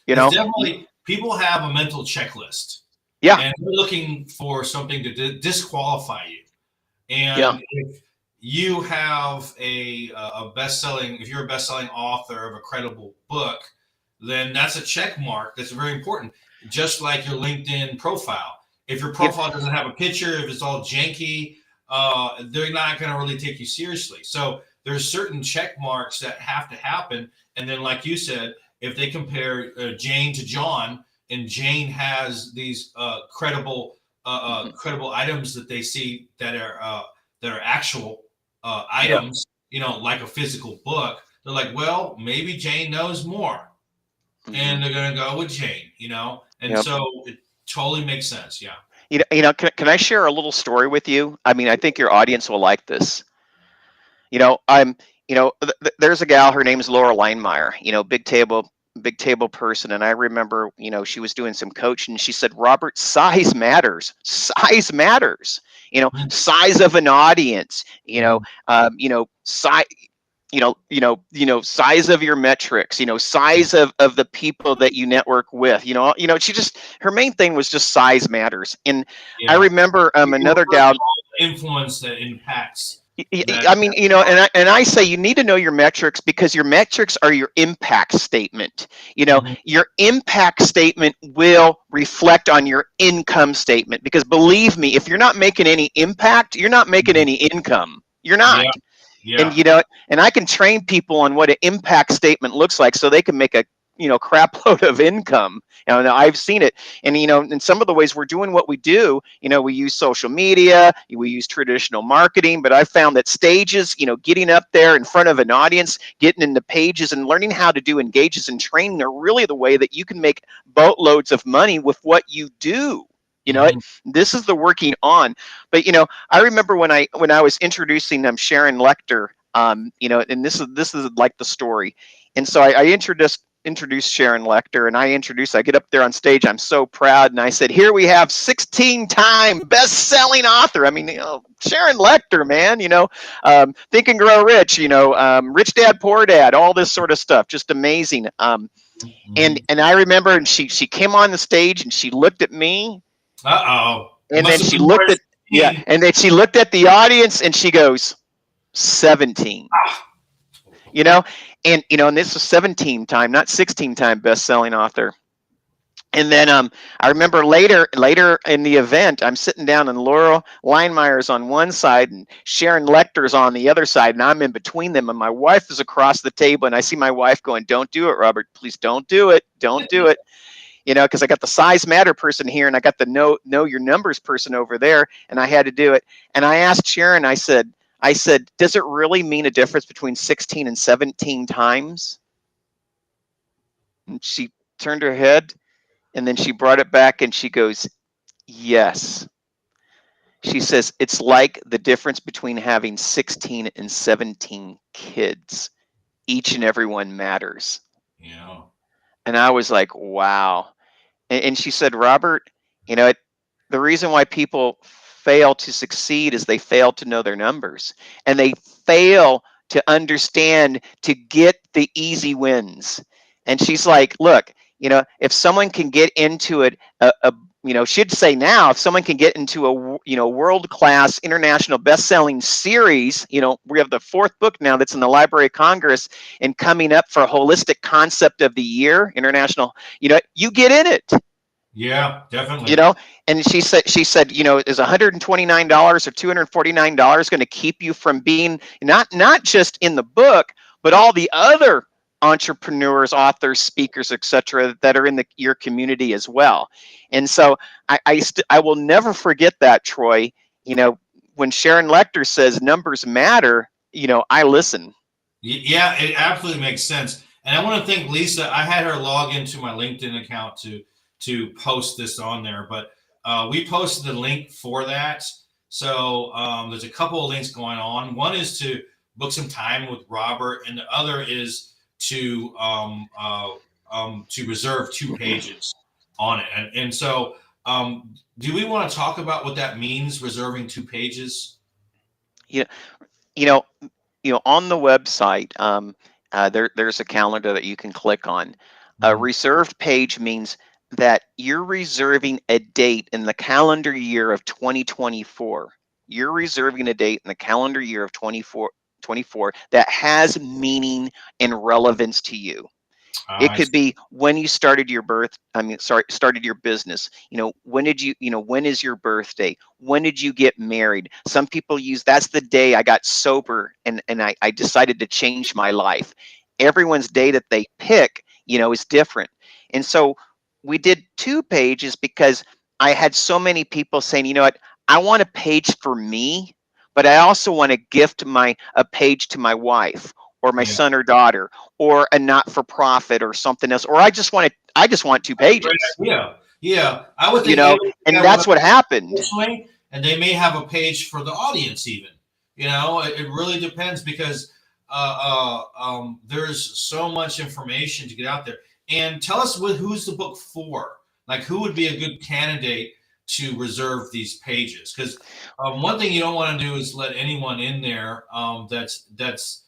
[SPEAKER 1] Definitely, people have a mental checklist.
[SPEAKER 2] Yeah.
[SPEAKER 1] And they're looking for something to disqualify you. And if you have if you're a best-selling author of a credible book, then that's a check mark that's very important. Just like your LinkedIn profile. If your profile doesn't have a picture, if it's all janky, they're not going to really take you seriously. So there's certain check marks that have to happen. And then, like you said, if they compare Jane to John, and Jane has these credible items that they see that are actual items, like a physical book, they're like, well, maybe Jane knows more, and they're gonna go with Jane, and so it totally makes sense. Yeah.
[SPEAKER 2] Can I share a little story with you? I mean, I think your audience will like this. There's a gal, her name is Laura Leinmeyer, big table person, and I remember she was doing some coaching, and she said, Robert, size matters. Size matters. Size of an audience, size, size of your metrics, size of the people that you network with, her main thing was just size matters. And I remember another gal,
[SPEAKER 1] influence that impacts that.
[SPEAKER 2] I mean, and I say you need to know your metrics, because your metrics are your impact statement.
[SPEAKER 1] Mhm.
[SPEAKER 2] Your impact statement will reflect on your income statement, because believe me, if you're not making any impact, you're not making any income. You're
[SPEAKER 1] Yeah,
[SPEAKER 2] not. And
[SPEAKER 1] yeah.
[SPEAKER 2] and I can train people on what an impact statement looks like so they can make a crap load of income. And I've seen it. And in some of the ways we're doing what we do, we use social media, we use traditional marketing, but I found that stages, getting up there in front of an audience, getting into pages and learning how to do engages and training are really the way that you can make boatloads of money with what you do.
[SPEAKER 1] Mhm.
[SPEAKER 2] This is the working on. But I remember when I was introducing Sharon Lecter, and this is like the story. And so I introduced Sharon Lecter, and I get up there on stage. I'm so proud. And I said, here we have 16-time best-selling author. I mean, Sharon Lecter, man, Think and Grow Rich, Rich Dad, Poor Dad, all this sort of stuff. Just amazing. And
[SPEAKER 1] Mhm.
[SPEAKER 2] I remember, and she came on the stage and she looked at me,
[SPEAKER 1] Uh-oh. It
[SPEAKER 2] and
[SPEAKER 1] must
[SPEAKER 2] then
[SPEAKER 1] have
[SPEAKER 2] she
[SPEAKER 1] been more
[SPEAKER 2] looked
[SPEAKER 1] than
[SPEAKER 2] at, yeah,
[SPEAKER 1] 16.
[SPEAKER 2] and then she looked at the audience and she goes, 17.
[SPEAKER 1] Ah.
[SPEAKER 2] you know and this was 17-time, not 16-time best-selling author. And then I remember later in the event, I'm sitting down and Laurel Leinmeyer's on one side and Sharon Lecter's on the other side, and I'm in between them, and my wife is across the table, and I see my wife going, don't do it, Robert, please don't do it, don't do it. Because I got the size matter person here and I got the know your numbers person over there, and I had to do it. And I asked Sharon, I said, does it really mean a difference between 16 and 17 times? And she turned her head, and then she brought it back and she goes, yes. She says, it's like the difference between having 16 and 17 kids. Each and every one matters.
[SPEAKER 1] Yeah.
[SPEAKER 2] And I was like, wow. And she said, Robert, the reason why people fail to succeed is they fail to know their numbers, and they fail to understand to get the easy wins. And she's like, look, if someone can get into it, she'd say now, if someone can get into a world-class international best-selling series, we have the fourth book now that's in the Library of Congress and coming up for holistic concept of the year international, you get in it.
[SPEAKER 1] Yeah,
[SPEAKER 2] you
[SPEAKER 1] definitely.
[SPEAKER 2] know and she said, is $129 or $249 going to keep you from being not just in the book, but all the other entrepreneurs, authors, speakers, etc., that are in your community as well? And so I will never forget that, Troy. When Sharon Lecter says numbers matter, I listen.
[SPEAKER 1] Yeah, it absolutely makes sense. And I want to thank Lisa. I had her log into my LinkedIn account to post this on there, but we posted the link for that. So there's a couple of links going on. One is to book some time with Robert, and the other is to reserve 2 pages on it. And so, do we want to talk about what that means, reserving 2 pages?
[SPEAKER 2] you, you know on the website, there's a calendar that you can click on. A
[SPEAKER 1] Mhm.
[SPEAKER 2] reserved page means that you're reserving a date in the calendar year of 2024. You're reserving a date in the calendar year of 24 that has meaning and relevance to you. It
[SPEAKER 1] I
[SPEAKER 2] could
[SPEAKER 1] see.
[SPEAKER 2] be when you started your started your business. When is your birthday? When did you get married? Some people use, that's the day I got sober and I decided to change my life. Everyone's day that they pick, is different. And so we did 2 pages because I had so many people saying, you know what, I want a page for me, but I also want to gift a page to my wife or my
[SPEAKER 1] Yeah.
[SPEAKER 2] son or daughter, or a not-for-profit or something else, or I just want two
[SPEAKER 1] Great
[SPEAKER 2] pages,
[SPEAKER 1] idea. Yeah, I would
[SPEAKER 2] you
[SPEAKER 1] think
[SPEAKER 2] know,
[SPEAKER 1] maybe they
[SPEAKER 2] and
[SPEAKER 1] have one
[SPEAKER 2] that's what happened.
[SPEAKER 1] personally, and they may have a page for the audience even. It really depends because there's so much information to get out there. And tell us who's the book for? Like, who would be a good candidate to reserve these pages? Because one thing you don't want to do is let anyone in there that's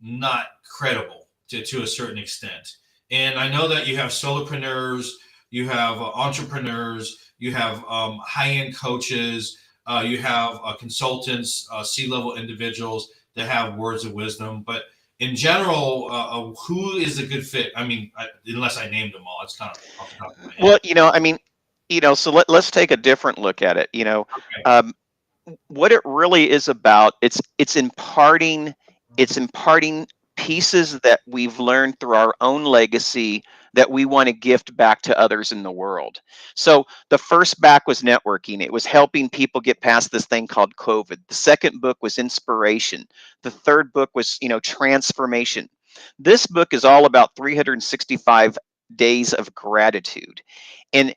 [SPEAKER 1] not credible to a certain extent. And I know that you have solopreneurs, you have entrepreneurs, you have high end coaches. You have consultants, C-level individuals that have words of wisdom. But in general, who is a good fit? I mean, unless I named them all, it's kind of off the top of my head.
[SPEAKER 2] Well, I mean, so let's take a different look at it.
[SPEAKER 1] Okay.
[SPEAKER 2] Um, what it really is about, it's imparting pieces that we've learned through our own legacy that we want to gift back to others in the world. So the first back was networking. It was helping people get past this thing called COVID. The second book was inspiration. The third book was, transformation. This book is all about 365 days of gratitude. And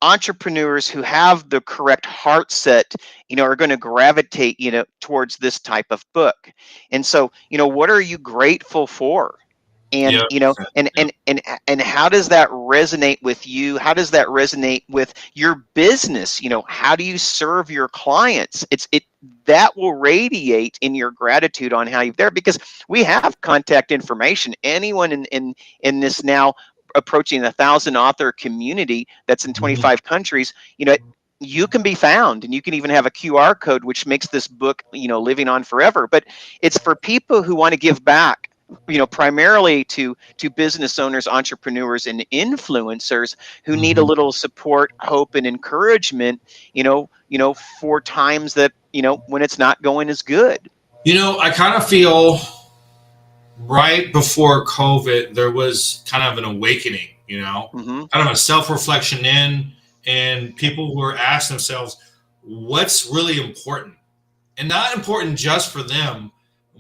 [SPEAKER 2] entrepreneurs who have the correct heart set, are going to gravitate, towards this type of book. And so, what are you grateful for? And
[SPEAKER 1] Yeah.
[SPEAKER 2] and how does that resonate with you? How does that resonate with your business? How do you serve your clients? It that will radiate in your gratitude on how you're there, because we have contact information. Anyone in this now approaching 1,000 author community that's in 25 countries, you can be found, and you can even have a QR code, which makes this book, living on forever. But it's for people who want to give back, primarily to business owners, entrepreneurs, and influencers who need a little support, hope, and encouragement, for times that, when it's not going as good.
[SPEAKER 1] I kind of feel right before COVID, there was kind of an awakening,
[SPEAKER 2] Mm-hmm.
[SPEAKER 1] kind of a self-reflection and people were asking themselves, what's really important? And not important just for them,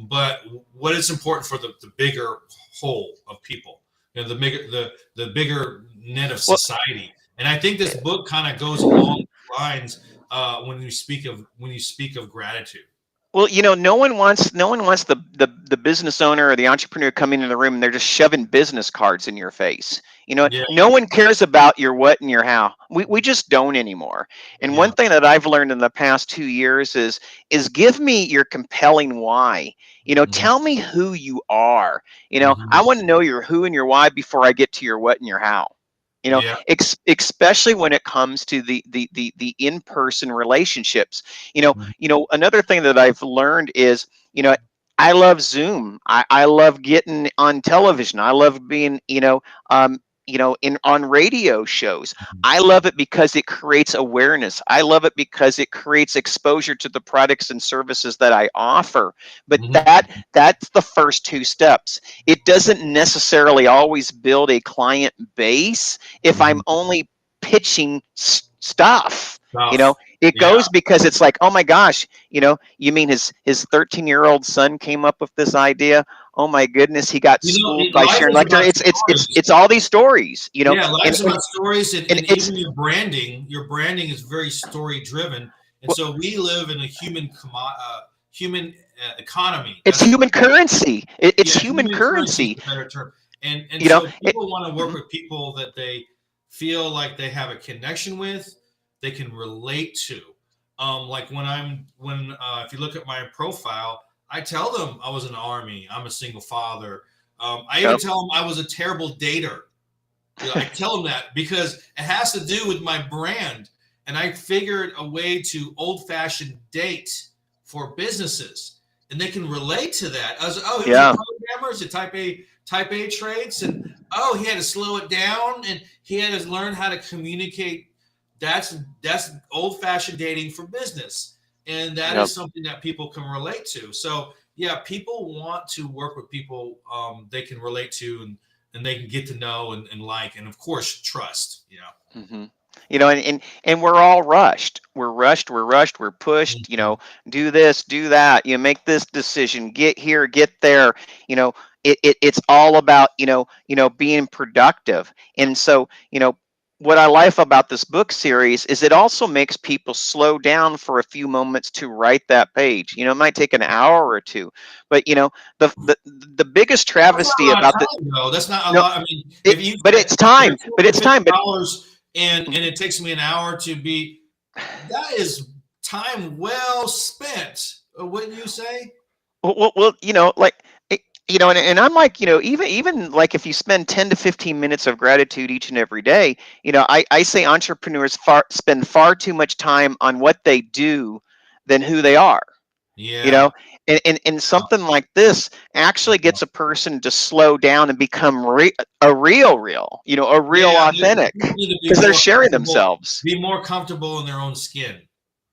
[SPEAKER 1] but what is important for the bigger whole of people, the bigger net of society. And I think this book kind of goes along the lines when you speak of gratitude.
[SPEAKER 2] Well, no one wants the business owner or the entrepreneur coming in the room and they're just shoving business cards in your face.
[SPEAKER 1] Yeah,
[SPEAKER 2] No one cares about your what and your how. We just don't anymore. And one
[SPEAKER 1] yeah.
[SPEAKER 2] thing that I've learned in the past 2 years is give me your compelling why.
[SPEAKER 1] Mhm,
[SPEAKER 2] Tell me who you are. I
[SPEAKER 1] mhm.
[SPEAKER 2] want to know your who and your why before I get to your what and your how.
[SPEAKER 1] Yeah.
[SPEAKER 2] Especially when it comes to the in-person relationships.
[SPEAKER 1] Mhm,
[SPEAKER 2] Another thing that I've learned is, I love Zoom. I love getting on television. I love being, in on radio shows. I love it because it creates awareness. I love it because it creates exposure to the products and services that I offer. But
[SPEAKER 1] mhm,
[SPEAKER 2] that's the first two steps. It doesn't necessarily always build a client base if I'm
[SPEAKER 1] mhm.
[SPEAKER 2] only pitching stuff.
[SPEAKER 1] Tough.
[SPEAKER 2] It
[SPEAKER 1] Yeah.
[SPEAKER 2] goes because it's like, oh my gosh, you mean his 13-year-old son came up with this idea? Oh my goodness, he got schooled by
[SPEAKER 1] Life
[SPEAKER 2] Sharon
[SPEAKER 1] is
[SPEAKER 2] Lecter.
[SPEAKER 1] about
[SPEAKER 2] It's
[SPEAKER 1] stories.
[SPEAKER 2] all these stories,
[SPEAKER 1] Yeah,
[SPEAKER 2] and
[SPEAKER 1] life's about stories, and
[SPEAKER 2] it's
[SPEAKER 1] even your branding is very story driven. And
[SPEAKER 2] well,
[SPEAKER 1] so we live in a human economy.
[SPEAKER 2] it's human currency. It's
[SPEAKER 1] Yeah,
[SPEAKER 2] human
[SPEAKER 1] human currency is
[SPEAKER 2] currency.
[SPEAKER 1] the better term. And
[SPEAKER 2] You know,
[SPEAKER 1] so
[SPEAKER 2] it,
[SPEAKER 1] people want to work
[SPEAKER 2] mhm.
[SPEAKER 1] with people that they feel like they have a connection with, they can relate to. Like if you look at my profile, I tell them I was in the army, I'm a single father. I even
[SPEAKER 2] Yep.
[SPEAKER 1] tell them I was a terrible dater. I tell them that because it has to do with my brand. And I figured a way to old fashioned date for businesses. And they can relate to that. I was, oh, he was a
[SPEAKER 2] Yeah.
[SPEAKER 1] programmer, it's a type A traits. And oh, he had to slow it down and he had to learn how to communicate. That's old fashioned dating for business. And that
[SPEAKER 2] Yep.
[SPEAKER 1] is something that people can relate to. So yeah, people want to work with people they can relate to and they can get to know and like, and of course, trust.
[SPEAKER 2] hmm and we're all rushed. We're rushed. We're rushed. We're pushed.
[SPEAKER 1] Mhm.
[SPEAKER 2] Do this, do that. Make this decision. Get here, get there. You know, it's all about being productive. And so what I like about this book series is it also makes people slow down for a few moments to write that page. It might take an hour or two, but the biggest
[SPEAKER 1] That's not a
[SPEAKER 2] travesty
[SPEAKER 1] lot of
[SPEAKER 2] about the
[SPEAKER 1] time, though. That's not a
[SPEAKER 2] no,
[SPEAKER 1] lot. I mean, if you
[SPEAKER 2] but
[SPEAKER 1] said
[SPEAKER 2] it's time.
[SPEAKER 1] two
[SPEAKER 2] But
[SPEAKER 1] hundred
[SPEAKER 2] it's
[SPEAKER 1] fifty
[SPEAKER 2] time. But
[SPEAKER 1] dollars and
[SPEAKER 2] Mhm.
[SPEAKER 1] it takes me an hour to be, that is time well spent. Wouldn't you say?
[SPEAKER 2] Well, like And I'm like, even like if you spend 10 to 15 minutes of gratitude each and every day, I say entrepreneurs spend far too much time on what they do than who they are. you
[SPEAKER 1] Yeah.
[SPEAKER 2] know and something like this actually gets a person to slow down and become a a real
[SPEAKER 1] Yeah,
[SPEAKER 2] authentic,
[SPEAKER 1] they need to be
[SPEAKER 2] because they're
[SPEAKER 1] more
[SPEAKER 2] sharing
[SPEAKER 1] comfortable,
[SPEAKER 2] themselves.
[SPEAKER 1] in their own skin.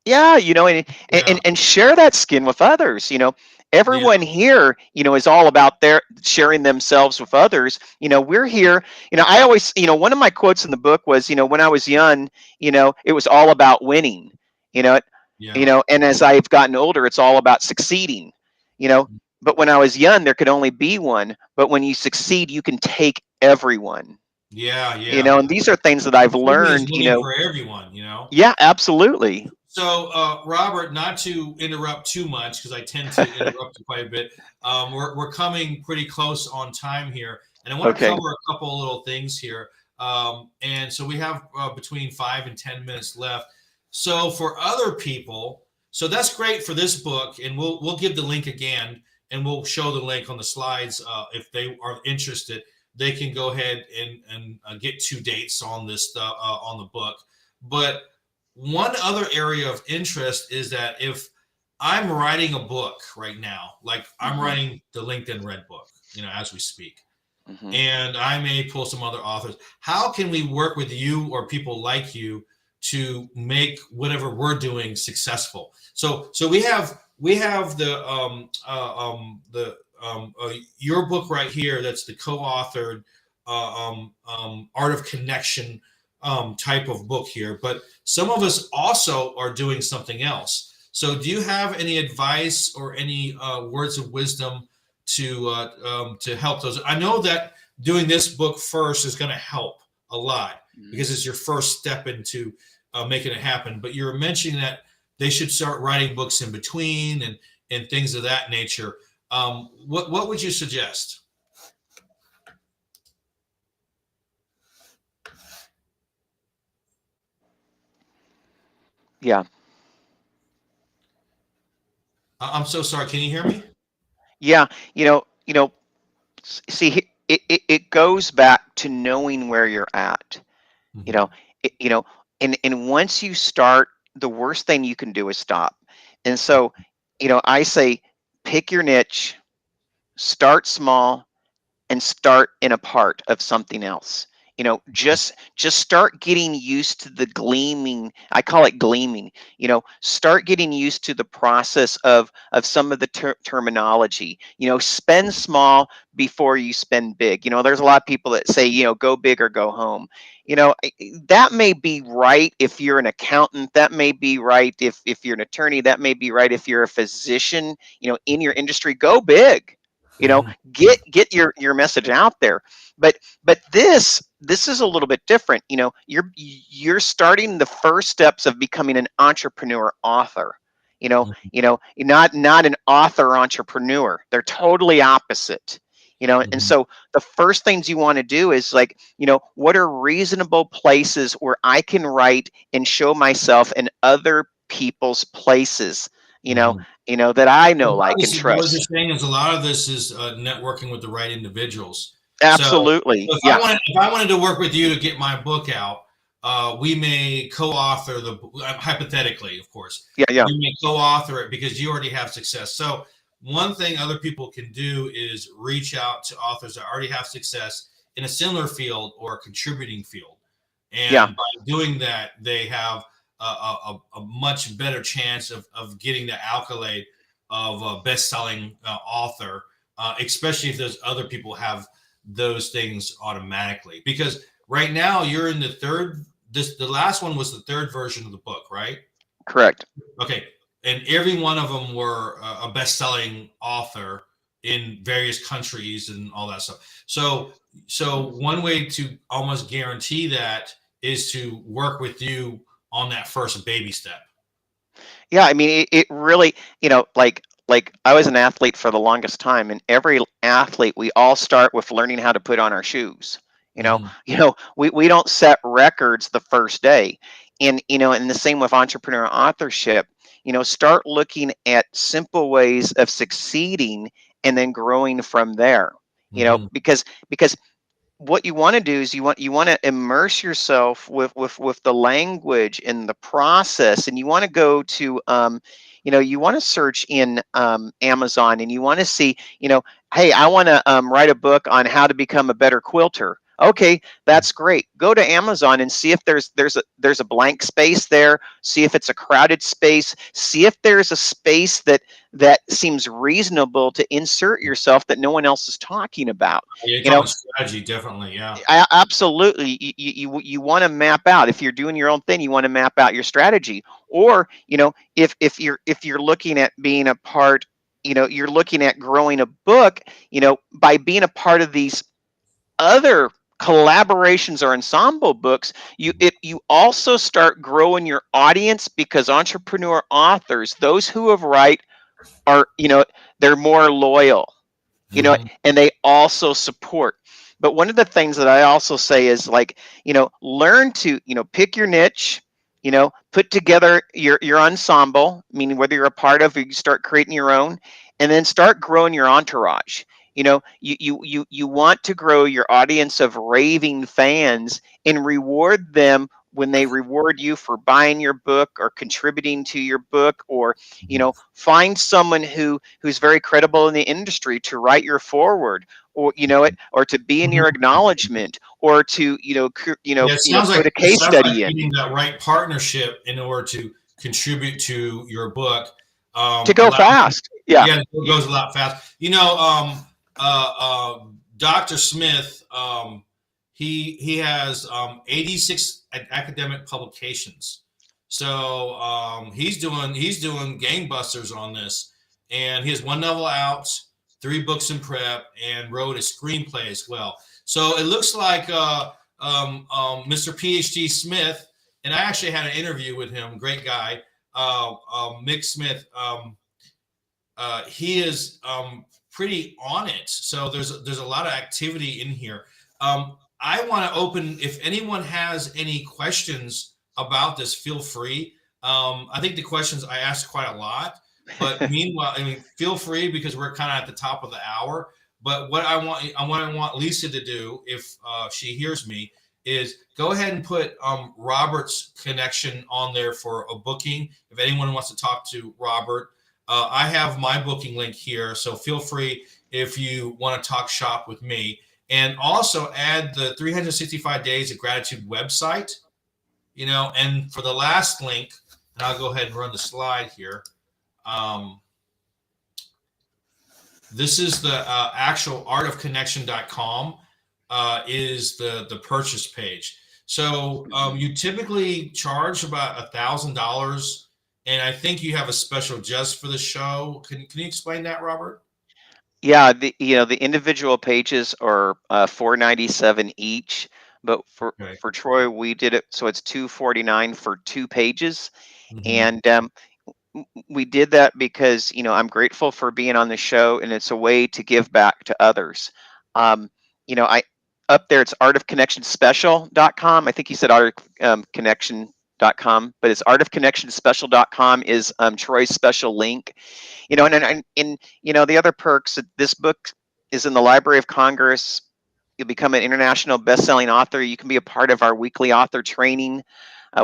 [SPEAKER 2] Yeah, and
[SPEAKER 1] Yeah,
[SPEAKER 2] and share that skin with others.
[SPEAKER 1] yeah,
[SPEAKER 2] Everyone here, is all about their sharing themselves with others. We're here. I always, one of my quotes in the book was, when I was young, it was all about winning. You know,
[SPEAKER 1] yeah,
[SPEAKER 2] and as I've gotten older, it's all about succeeding. You know, but when I was young, there could only be one. But when you succeed, you can take everyone.
[SPEAKER 1] yeah, yeah.
[SPEAKER 2] And these are things that I've
[SPEAKER 1] Achievement is
[SPEAKER 2] learned.
[SPEAKER 1] winning for everyone.
[SPEAKER 2] Yeah, absolutely.
[SPEAKER 1] So, Robert, not to interrupt too much because I tend to interrupt you quite a bit. We're coming pretty close on time here, and I want to
[SPEAKER 2] Okay.
[SPEAKER 1] cover a couple little things here. And so we have between 5 and 10 minutes left. So for other people, so that's great for this book, and we'll give the link again, and we'll show the link on the slides if they are interested. They can go ahead and get 2 dates on this stuff on the book, but one other area of interest is that if I'm writing a book right now, like I'm
[SPEAKER 2] Hmm.
[SPEAKER 1] writing the LinkedIn Red book, as we speak,
[SPEAKER 2] Hmm.
[SPEAKER 1] and I may pull some other authors, how can we work with you or people like you to make whatever we're doing successful? So we have your book right here. That's the co-authored Art of Connection type of book here, but some of us also are doing something else. So, do you have any advice or any words of wisdom to help those? I know that doing this book first is going to help a lot
[SPEAKER 2] Hmm.
[SPEAKER 1] because it's your first step into making it happen. But you're mentioning that they should start writing books in between and things of that nature. What would you suggest?
[SPEAKER 2] Yeah.
[SPEAKER 1] I'm so sorry. Can you hear me?
[SPEAKER 2] Yeah. See, it goes back to knowing where you're at. You
[SPEAKER 1] Mhm.
[SPEAKER 2] know, it, you know, and once you start, the worst thing you can do is stop. And so, I say, pick your niche, start small, and start in a part of something else. Just start getting used to the gleaming. I call it gleaming. Start getting used to the process of some of the terminology. Spend small before you spend big. There's a lot of people that say, go big or go home. That may be right if you're an accountant. That may be right if you're an attorney. That may be right if you're a physician. In your industry, go big. you know
[SPEAKER 1] Mhm.
[SPEAKER 2] get your message out there. But this is a little bit different. You're starting the first steps of becoming an entrepreneur author. Not an author entrepreneur. They're totally opposite. And
[SPEAKER 1] Mhm.
[SPEAKER 2] so the first things you want to do is, like, what are reasonable places where I can write and show myself in other people's places,
[SPEAKER 1] Mhm.
[SPEAKER 2] that I know, like, and
[SPEAKER 1] Obviously, what you're
[SPEAKER 2] trust.
[SPEAKER 1] saying is a lot of this is networking with the right individuals. So
[SPEAKER 2] Absolutely. Yeah.
[SPEAKER 1] if I wanted to work with you to get my book out, we may co-author hypothetically, of course,
[SPEAKER 2] Yeah. Yeah.
[SPEAKER 1] we may co-author it because you already have success. So one thing other people can do is reach out to authors that already have success in a similar field or a contributing field,
[SPEAKER 2] Yeah.
[SPEAKER 1] and by doing that, they have a much better chance of getting the accolade of a best-selling author, especially if those other people have those things automatically. Because right now you're in the third. The last one was the third version of the book, right?
[SPEAKER 2] Correct.
[SPEAKER 1] Okay, and every one of them were a best-selling author in various countries and all that stuff. So one way to almost guarantee that is to work with you on that first baby step.
[SPEAKER 2] Yeah. I mean, it really, like I was an athlete for the longest time, and every athlete, we all start with learning how to put on our shoes.
[SPEAKER 1] Mhm.
[SPEAKER 2] We don't set records the first day. And the same with entrepreneur authorship. Start looking at simple ways of succeeding and then growing from there. You know,
[SPEAKER 1] Mhm.
[SPEAKER 2] because what you want to do is you want to immerse yourself with the language and the process, and you want to go to you want to search in Amazon, and you want to see, hey, I want to write a book on how to become a better quilter. Okay, that's great. Go to Amazon and see if there's a blank space there. See if it's a crowded space. See if there's a space that seems reasonable to insert yourself that no one else is talking about.
[SPEAKER 1] You're
[SPEAKER 2] You know,
[SPEAKER 1] talking strategy, definitely. Yeah.
[SPEAKER 2] absolutely. You want to map out, if you're doing your own thing, you want to map out your strategy. Or, if you're looking at being a part, you're looking at growing a book, by being a part of these other collaborations or ensemble books, you also start growing your audience, because entrepreneur authors, those who have write, are, they're more loyal,
[SPEAKER 1] Mhm.
[SPEAKER 2] and they also support. But one of the things that I also say is, like, learn to, pick your niche, put together your ensemble, meaning whether you're a part of, or you start creating your own, and then start growing your entourage. You want to grow your audience of raving fans, and reward them when they reward you for buying your book or contributing to your book, or find someone who's very credible in the industry to write your forward, or to be in your acknowledgement, or to
[SPEAKER 1] Yeah, it sounds
[SPEAKER 2] put
[SPEAKER 1] like
[SPEAKER 2] a case study in,
[SPEAKER 1] getting that right partnership in order to contribute to your book.
[SPEAKER 2] to go
[SPEAKER 1] Allow
[SPEAKER 2] fast. Yeah.
[SPEAKER 1] Yeah, it goes a lot fast. Dr. Smith, he has 86 academic publications. So he's doing gangbusters on this, and he has one novel out, 3 books in prep, and wrote a screenplay as well. So it looks like Mr. PhD Smith, and I actually had an interview with him. Great guy, Mick Smith. He is pretty on it. So there's a lot of activity in here. I want to open, if anyone has any questions about this, feel free. I think the questions I asked quite a lot, but meanwhile, I mean, feel free, because we're kind of at the top of the hour. But what I want Lisa to do, if she hears me, is go ahead and put Robert's connection on there for a booking. If anyone wants to talk to Robert, I have my booking link here, so feel free if you want to talk shop with me. And also add the 365 Days of Gratitude website, and for the last link, and I'll go ahead and run the slide here. This is the actual artofconnection.com is the purchase page. So you typically charge about $1,000. And I think you have a special just for the show. Can you explain that, Robert?
[SPEAKER 2] Yeah, the individual pages are $497 each, but for
[SPEAKER 1] Okay.
[SPEAKER 2] for Troy, we did it so it's $249 for 2 pages.
[SPEAKER 1] Mm-hmm.
[SPEAKER 2] And we did that because I'm grateful for being on the show, and it's a way to give back to others. I Up there, it's artofconnectionspecial.com. I think you said connection.com, but it's artofconnectionspecial.com is Troy's special link. The other perks, this book is in the Library of Congress. You'll become an international best-selling author. You can be a part of our weekly author training.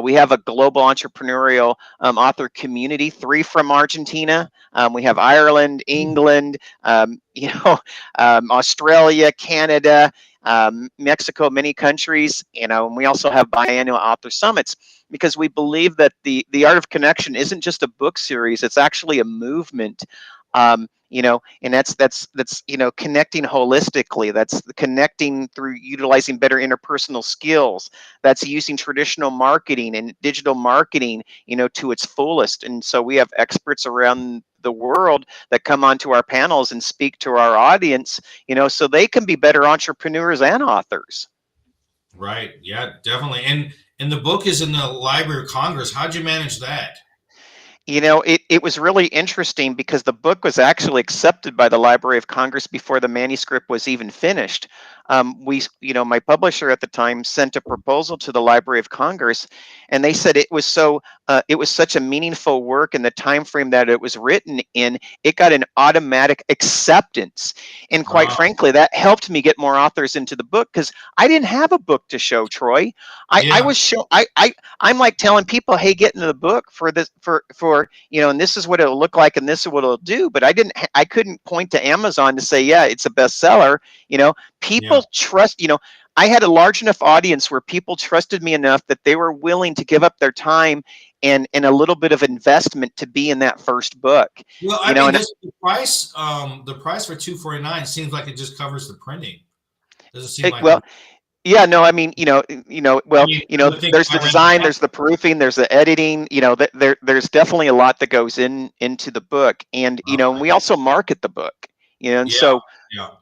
[SPEAKER 2] We have a global entrepreneurial author community, 3 from Argentina. We have Ireland, England, Australia, Canada, Mexico, many countries. And we also have biannual author summits, because we believe that the Art of Connection isn't just a book series; it's actually a movement. And that's connecting holistically. That's connecting through utilizing better interpersonal skills. That's using traditional marketing and digital marketing, to its fullest. And so we have experts around the world that come onto our panels and speak to our audience, so they can be better entrepreneurs and authors.
[SPEAKER 1] Right. Yeah, definitely. And the book is in the Library of Congress. How'd you manage that?
[SPEAKER 2] It was really interesting because the book was actually accepted by the Library of Congress before the manuscript was even finished. My publisher at the time sent a proposal to the Library of Congress, and they said it was such a meaningful work in the time frame that it was written in. It got an automatic acceptance, and quite
[SPEAKER 1] Wow.
[SPEAKER 2] frankly, that helped me get more authors into the book because I didn't have a book to show, Troy. I
[SPEAKER 1] Yeah.
[SPEAKER 2] was show I'm like telling people, hey, get into the book for this for and this is what it'll look like and this is what it'll do. But I couldn't point to Amazon to say, yeah, it's a bestseller.
[SPEAKER 1] Yeah.
[SPEAKER 2] People trust. I had a large enough audience where people trusted me enough that they were willing to give up their time and a little bit of investment to be in that first book.
[SPEAKER 1] Well,
[SPEAKER 2] You
[SPEAKER 1] I
[SPEAKER 2] know,
[SPEAKER 1] mean,
[SPEAKER 2] and
[SPEAKER 1] the price for 249 seems like it just covers the printing. Doesn't seem like
[SPEAKER 2] well, yeah, no, I mean,
[SPEAKER 1] I mean, I would think
[SPEAKER 2] there's
[SPEAKER 1] if
[SPEAKER 2] the
[SPEAKER 1] I rented
[SPEAKER 2] design,
[SPEAKER 1] that.
[SPEAKER 2] there's the proofing, there's the editing, there's definitely a lot that goes into the book. And, and
[SPEAKER 1] Okay.
[SPEAKER 2] we also market the book, and
[SPEAKER 1] Yeah.
[SPEAKER 2] so,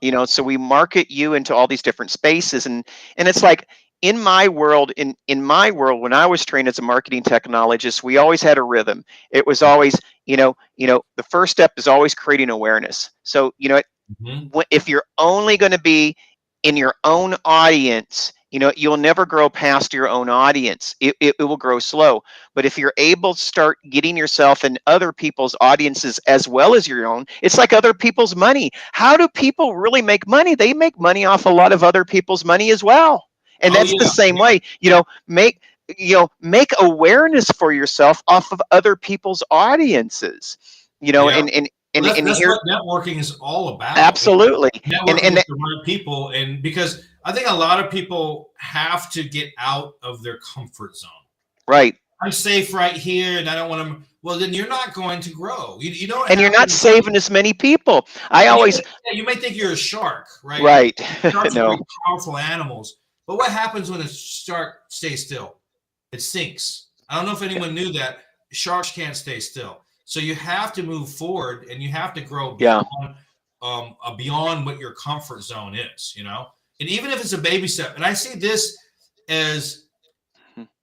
[SPEAKER 1] Yeah.
[SPEAKER 2] so we market you into all these different spaces. And it's like in my world, when I was trained as a marketing technologist, we always had a rhythm. It was always, the first step is always creating awareness. So,
[SPEAKER 1] Mhm.
[SPEAKER 2] if you're only going to be in your own audience, you'll never grow past your own audience. It will grow slow. But if you're able to start getting yourself in other people's audiences as well as your own, it's like other people's money. How do people really make money? They make money off a lot of other people's money as well. And
[SPEAKER 1] Oh
[SPEAKER 2] that's the
[SPEAKER 1] yeah.
[SPEAKER 2] same
[SPEAKER 1] Yeah.
[SPEAKER 2] way, make awareness for yourself off of other people's audiences,
[SPEAKER 1] Yeah. Well,
[SPEAKER 2] and
[SPEAKER 1] that's
[SPEAKER 2] here,
[SPEAKER 1] what networking is all about.
[SPEAKER 2] absolutely. and
[SPEAKER 1] Networking
[SPEAKER 2] and
[SPEAKER 1] with the right people, and because I think a lot of people have to get out of their comfort zone.
[SPEAKER 2] right.
[SPEAKER 1] I'm safe right here, and I don't want to. Well, then you're not going to grow. You don't
[SPEAKER 2] And you're
[SPEAKER 1] have
[SPEAKER 2] not
[SPEAKER 1] to.
[SPEAKER 2] saving as many people. I
[SPEAKER 1] And
[SPEAKER 2] always,
[SPEAKER 1] you may think you're a shark, right?
[SPEAKER 2] right.
[SPEAKER 1] Sharks are
[SPEAKER 2] No,
[SPEAKER 1] big, powerful animals. But what happens when a shark stays still? It sinks. I don't know if anyone knew that. Sharks can't stay still. So you have to move forward, and you have to grow
[SPEAKER 2] yeah,
[SPEAKER 1] beyond what your comfort zone is. And even if it's a baby step, and I see this as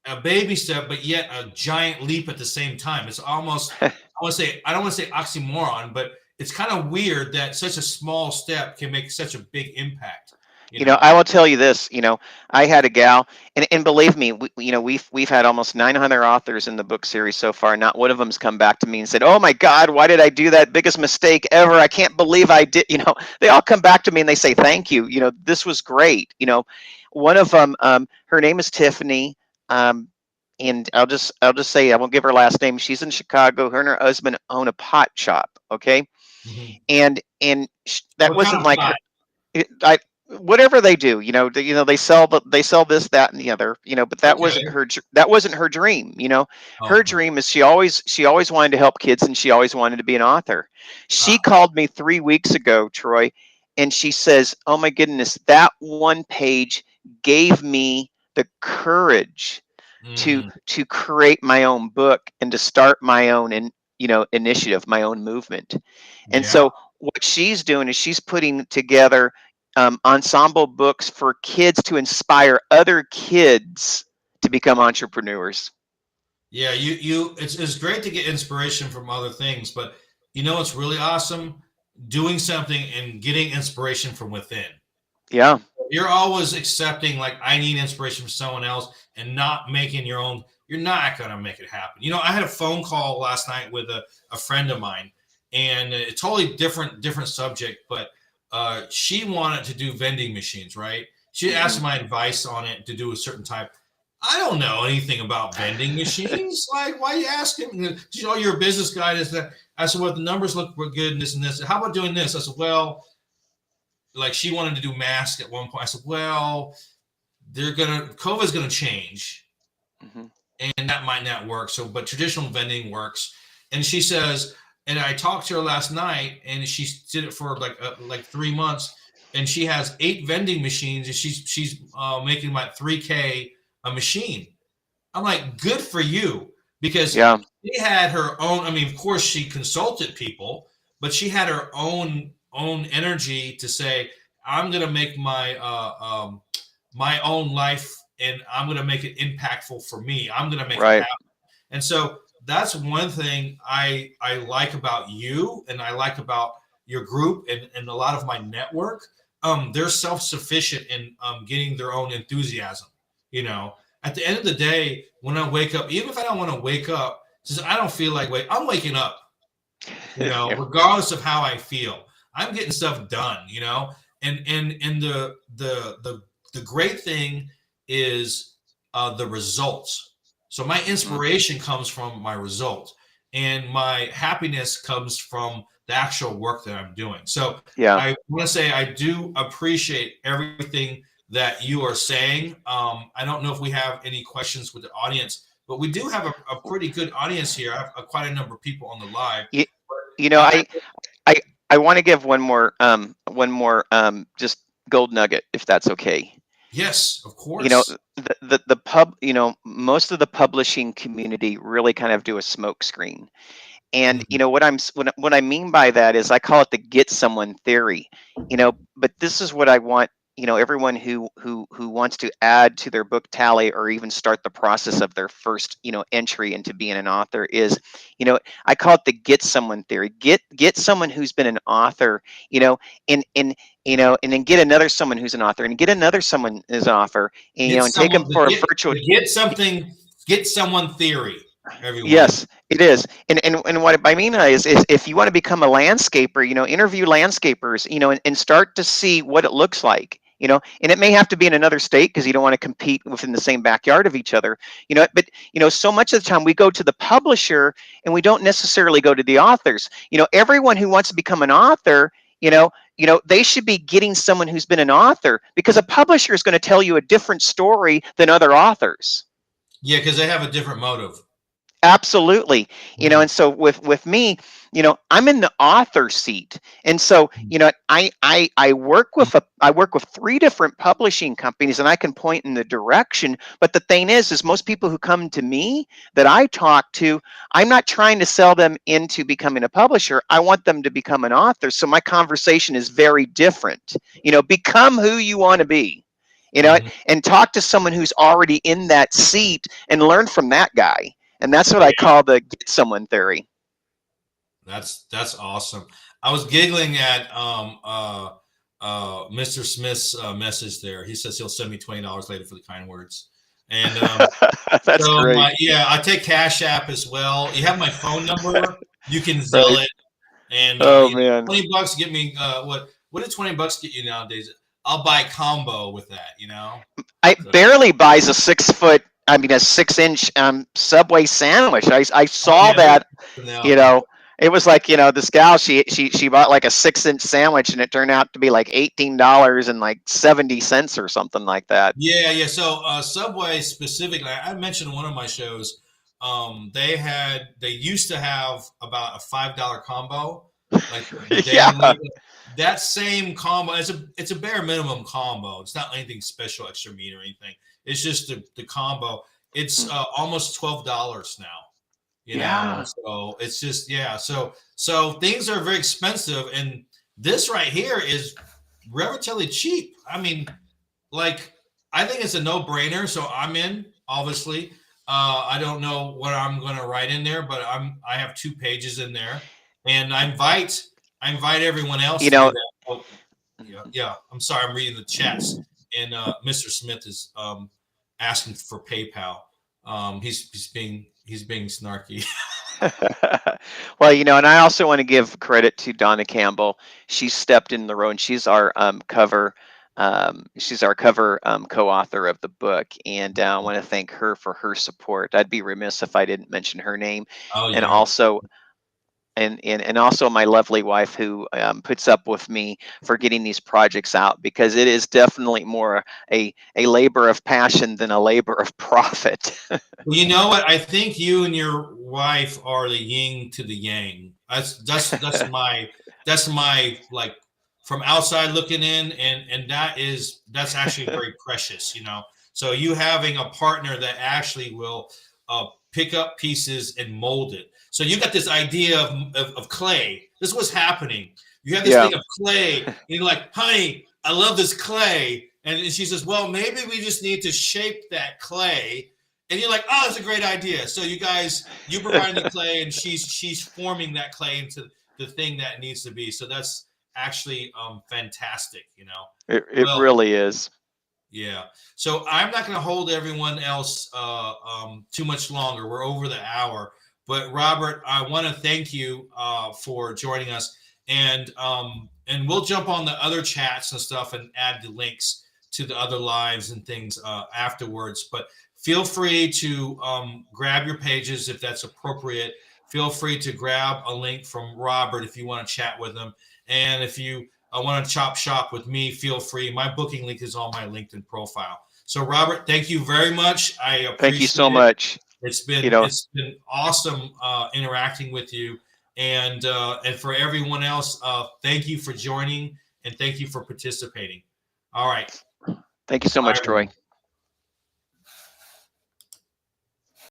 [SPEAKER 1] a baby step, but yet a giant leap at the same time. It's almost, I don't want to say oxymoron, but it's kind of weird that such a small step can make such a big impact.
[SPEAKER 2] I will tell you this. I had a gal, and believe me, we've had almost 900 authors in the book series so far. Not one of them's come back to me and said, "Oh my God, why did I do that? Biggest mistake ever. I can't believe I did." They all come back to me and they say, "Thank you. This was great." One of them, her name is Tiffany. And I'll just say I won't give her last name. She's in Chicago. Her and her husband own a pot shop. Okay,
[SPEAKER 1] Mhm.
[SPEAKER 2] that
[SPEAKER 1] What kind
[SPEAKER 2] wasn't
[SPEAKER 1] of
[SPEAKER 2] like her.
[SPEAKER 1] pot?
[SPEAKER 2] I whatever they do, they sell this, that, and the other, but
[SPEAKER 1] Okay.
[SPEAKER 2] that wasn't her dream. Her
[SPEAKER 1] Okay.
[SPEAKER 2] dream is she always wanted to help kids, and she always wanted to be an author. She
[SPEAKER 1] Ah,
[SPEAKER 2] called me 3 weeks ago, Troy, and she says, "Oh my goodness, that one page gave me the courage to
[SPEAKER 1] mm,
[SPEAKER 2] create my own book and to start my own initiative, my own movement." And
[SPEAKER 1] yeah.
[SPEAKER 2] so what she's doing is she's putting together ensemble books for kids to inspire other kids to become entrepreneurs.
[SPEAKER 1] Yeah. It's great to get inspiration from other things, but it's really awesome doing something and getting inspiration from within.
[SPEAKER 2] Yeah.
[SPEAKER 1] You're always accepting, like, I need inspiration from someone else and not making your own. You're not going to make it happen. I had a phone call last night with a friend of mine, and a totally different subject, but she wanted to do vending machines, right? She
[SPEAKER 2] Hmm.
[SPEAKER 1] asked my advice on it to do a certain type. I don't know anything about vending machines. Like, why are you asking? You're a business guy. Is that? I said, well, the numbers look good and this and this. How about doing this? I said, well, like, she wanted to do masks at one point. I said, well, COVID's gonna change,
[SPEAKER 2] Hmm.
[SPEAKER 1] and that might not work. So, but traditional vending works. And she says, and I talked to her last night, and she did it for like 3 months, and she has 8 vending machines, and she's making like 3K a machine. I'm like, good for you, because
[SPEAKER 2] Yeah.
[SPEAKER 1] she had her own. I mean, of course, she consulted people, but she had her own energy to say, I'm gonna make my own life, and I'm gonna make it impactful for me. I'm gonna make it
[SPEAKER 2] Right.
[SPEAKER 1] happen. And so that's one thing I like about you, and I like about your group and a lot of my network. They're self-sufficient in getting their own enthusiasm. You know, at the end of the day, when I wake up, even if I don't want to wake up, just I don't feel like I'm waking up. You know,
[SPEAKER 2] Yeah.
[SPEAKER 1] regardless of how I feel, I'm getting stuff done. You know, and the great thing is the results. So my
[SPEAKER 2] Mhm.
[SPEAKER 1] inspiration comes from my results, and my happiness comes from the actual work that I'm doing. So
[SPEAKER 2] Yeah.
[SPEAKER 1] I want to say I do appreciate everything that you are saying. I don't know if we have any questions with the audience, but we do have a pretty good audience here. I have quite a number of people on the live.
[SPEAKER 2] You, you know,
[SPEAKER 1] I,
[SPEAKER 2] I I want to give one more just gold nugget, if that's okay.
[SPEAKER 1] yes, of
[SPEAKER 2] You know,
[SPEAKER 1] course.
[SPEAKER 2] the pub, you know, most of the publishing community really kind of do a smoke screen. And you
[SPEAKER 1] Mhm.
[SPEAKER 2] know what I mean by that is I call it the get someone theory. You know, but this is what I want, you know, everyone who wants to add to their book tally or even start the process of their first, you know, entry into being an author is, you know, I call it the get someone theory. Get someone who's been an author, you know, and you know, and then get another someone who's an author and get another someone who's an author, and, you
[SPEAKER 1] Get
[SPEAKER 2] know, and take them
[SPEAKER 1] someone
[SPEAKER 2] for a virtual.
[SPEAKER 1] to get something, get someone theory, everyone.
[SPEAKER 2] Yes, it is. And what I mean is if you want to become a landscaper, you know, interview landscapers, you know, and start to see what it looks like, you know, and it may have to be in another state because you don't want to compete within the same backyard of each other, you know, but, you know, so much of the time we go to the publisher and we don't necessarily go to the authors. You know, everyone who wants to become an author, you know, they should be getting someone who's been an author because a publisher is going to tell you a different story than other authors.
[SPEAKER 1] Yeah, because they have a different motive.
[SPEAKER 2] Absolutely. You know,
[SPEAKER 1] Mm,
[SPEAKER 2] and so with me, you know, I'm in the author seat. And so,
[SPEAKER 1] mm,
[SPEAKER 2] you know, I work with three different publishing companies and I can point in the direction, but the thing is most people who come to me that I talk to, I'm not trying to sell them into becoming a publisher. I want them to become an author. So my conversation is very different. You know, become who you want to be. You know,
[SPEAKER 1] mhm.
[SPEAKER 2] and talk to someone who's already in that seat and learn from that guy, and that's what I
[SPEAKER 1] Yeah,
[SPEAKER 2] call the get someone theory.
[SPEAKER 1] that's awesome. I was giggling at Mr. Smith's message there. He says he'll send me $20 later for the kind words. And
[SPEAKER 2] That's
[SPEAKER 1] so
[SPEAKER 2] great.
[SPEAKER 1] yeah, I take Cash App as well. You have my phone number. You can Zelle
[SPEAKER 2] Right.
[SPEAKER 1] it, and
[SPEAKER 2] Oh
[SPEAKER 1] you know,
[SPEAKER 2] man.
[SPEAKER 1] $20 get me what did $20 get you nowadays? I'll buy a combo with that. You know.
[SPEAKER 2] I
[SPEAKER 1] So,
[SPEAKER 2] barely buys a 6 foot, I mean a 6 inch Subway sandwich. I
[SPEAKER 1] oh
[SPEAKER 2] saw
[SPEAKER 1] yeah,
[SPEAKER 2] that, you
[SPEAKER 1] no.
[SPEAKER 2] know, it was like, you know, this gal, she bought like a 6 inch sandwich and it turned out to be like $18 and like 70 cents or something like that.
[SPEAKER 1] Yeah, yeah. So Subway specifically, I mentioned in one of my shows. They used to have about a $5 combo, like the
[SPEAKER 2] Yeah.
[SPEAKER 1] daily. That same combo, it's a bare minimum combo. It's not anything special, extra meat or anything. It's just the combo. It's almost $12 now. You know,
[SPEAKER 2] Yeah.
[SPEAKER 1] so it's just yeah. So things are very expensive, and this right here is relatively cheap. I mean, like I think it's a no-brainer. So I'm in, obviously. I don't know what I'm going to write in there, but I have 2 pages in there, and I invite everyone else
[SPEAKER 2] You
[SPEAKER 1] to do
[SPEAKER 2] know,
[SPEAKER 1] that. Oh, yeah, yeah. I'm sorry, I'm reading the chats, and Mr. Smith is asking for PayPal. He's being snarky.
[SPEAKER 2] well, you know, and I also want to give credit to Donna Campbell. She stepped in the role, and she's our cover co-author of the book, and I want to thank her for her support. I'd be remiss if I didn't mention her name,
[SPEAKER 1] Oh,
[SPEAKER 2] and
[SPEAKER 1] you're
[SPEAKER 2] also and also my lovely wife who puts up with me for getting these projects out because it is definitely more a labor of passion than a labor of profit.
[SPEAKER 1] Well, you know what? I think you and your wife are the yin to the yang. That's my like from outside looking in, and that's actually very precious, you know. So you having a partner that actually will pick up pieces and mold it. So you got this idea of clay. This is what's happening. You have this
[SPEAKER 2] Yeah.
[SPEAKER 1] thing of clay, and you're like, honey, I love this clay. And she says, well, maybe we just need to shape that clay and you're like, oh, that's a great idea. So you providing the clay, and she's forming that clay into the thing that needs to be. So that's actually fantastic, you know.
[SPEAKER 2] It
[SPEAKER 1] Well,
[SPEAKER 2] really is.
[SPEAKER 1] yeah. So I'm not going to hold everyone else too much longer. We're over the hour. But Robert, I want to thank you for joining us, and we'll jump on the other chats and stuff and add the links to the other lives and things afterwards. But feel free to grab your pages if that's appropriate. Feel free to grab a link from Robert if you want to chat with him, and if you want to chop shop with me, feel free. My booking link is on my LinkedIn profile. So Robert, thank you very much. I appreciate
[SPEAKER 2] Thank you so much.
[SPEAKER 1] It's been awesome interacting with you, and for everyone else, thank you for joining and thank you for participating. All right.
[SPEAKER 2] Thank you so much, Troy.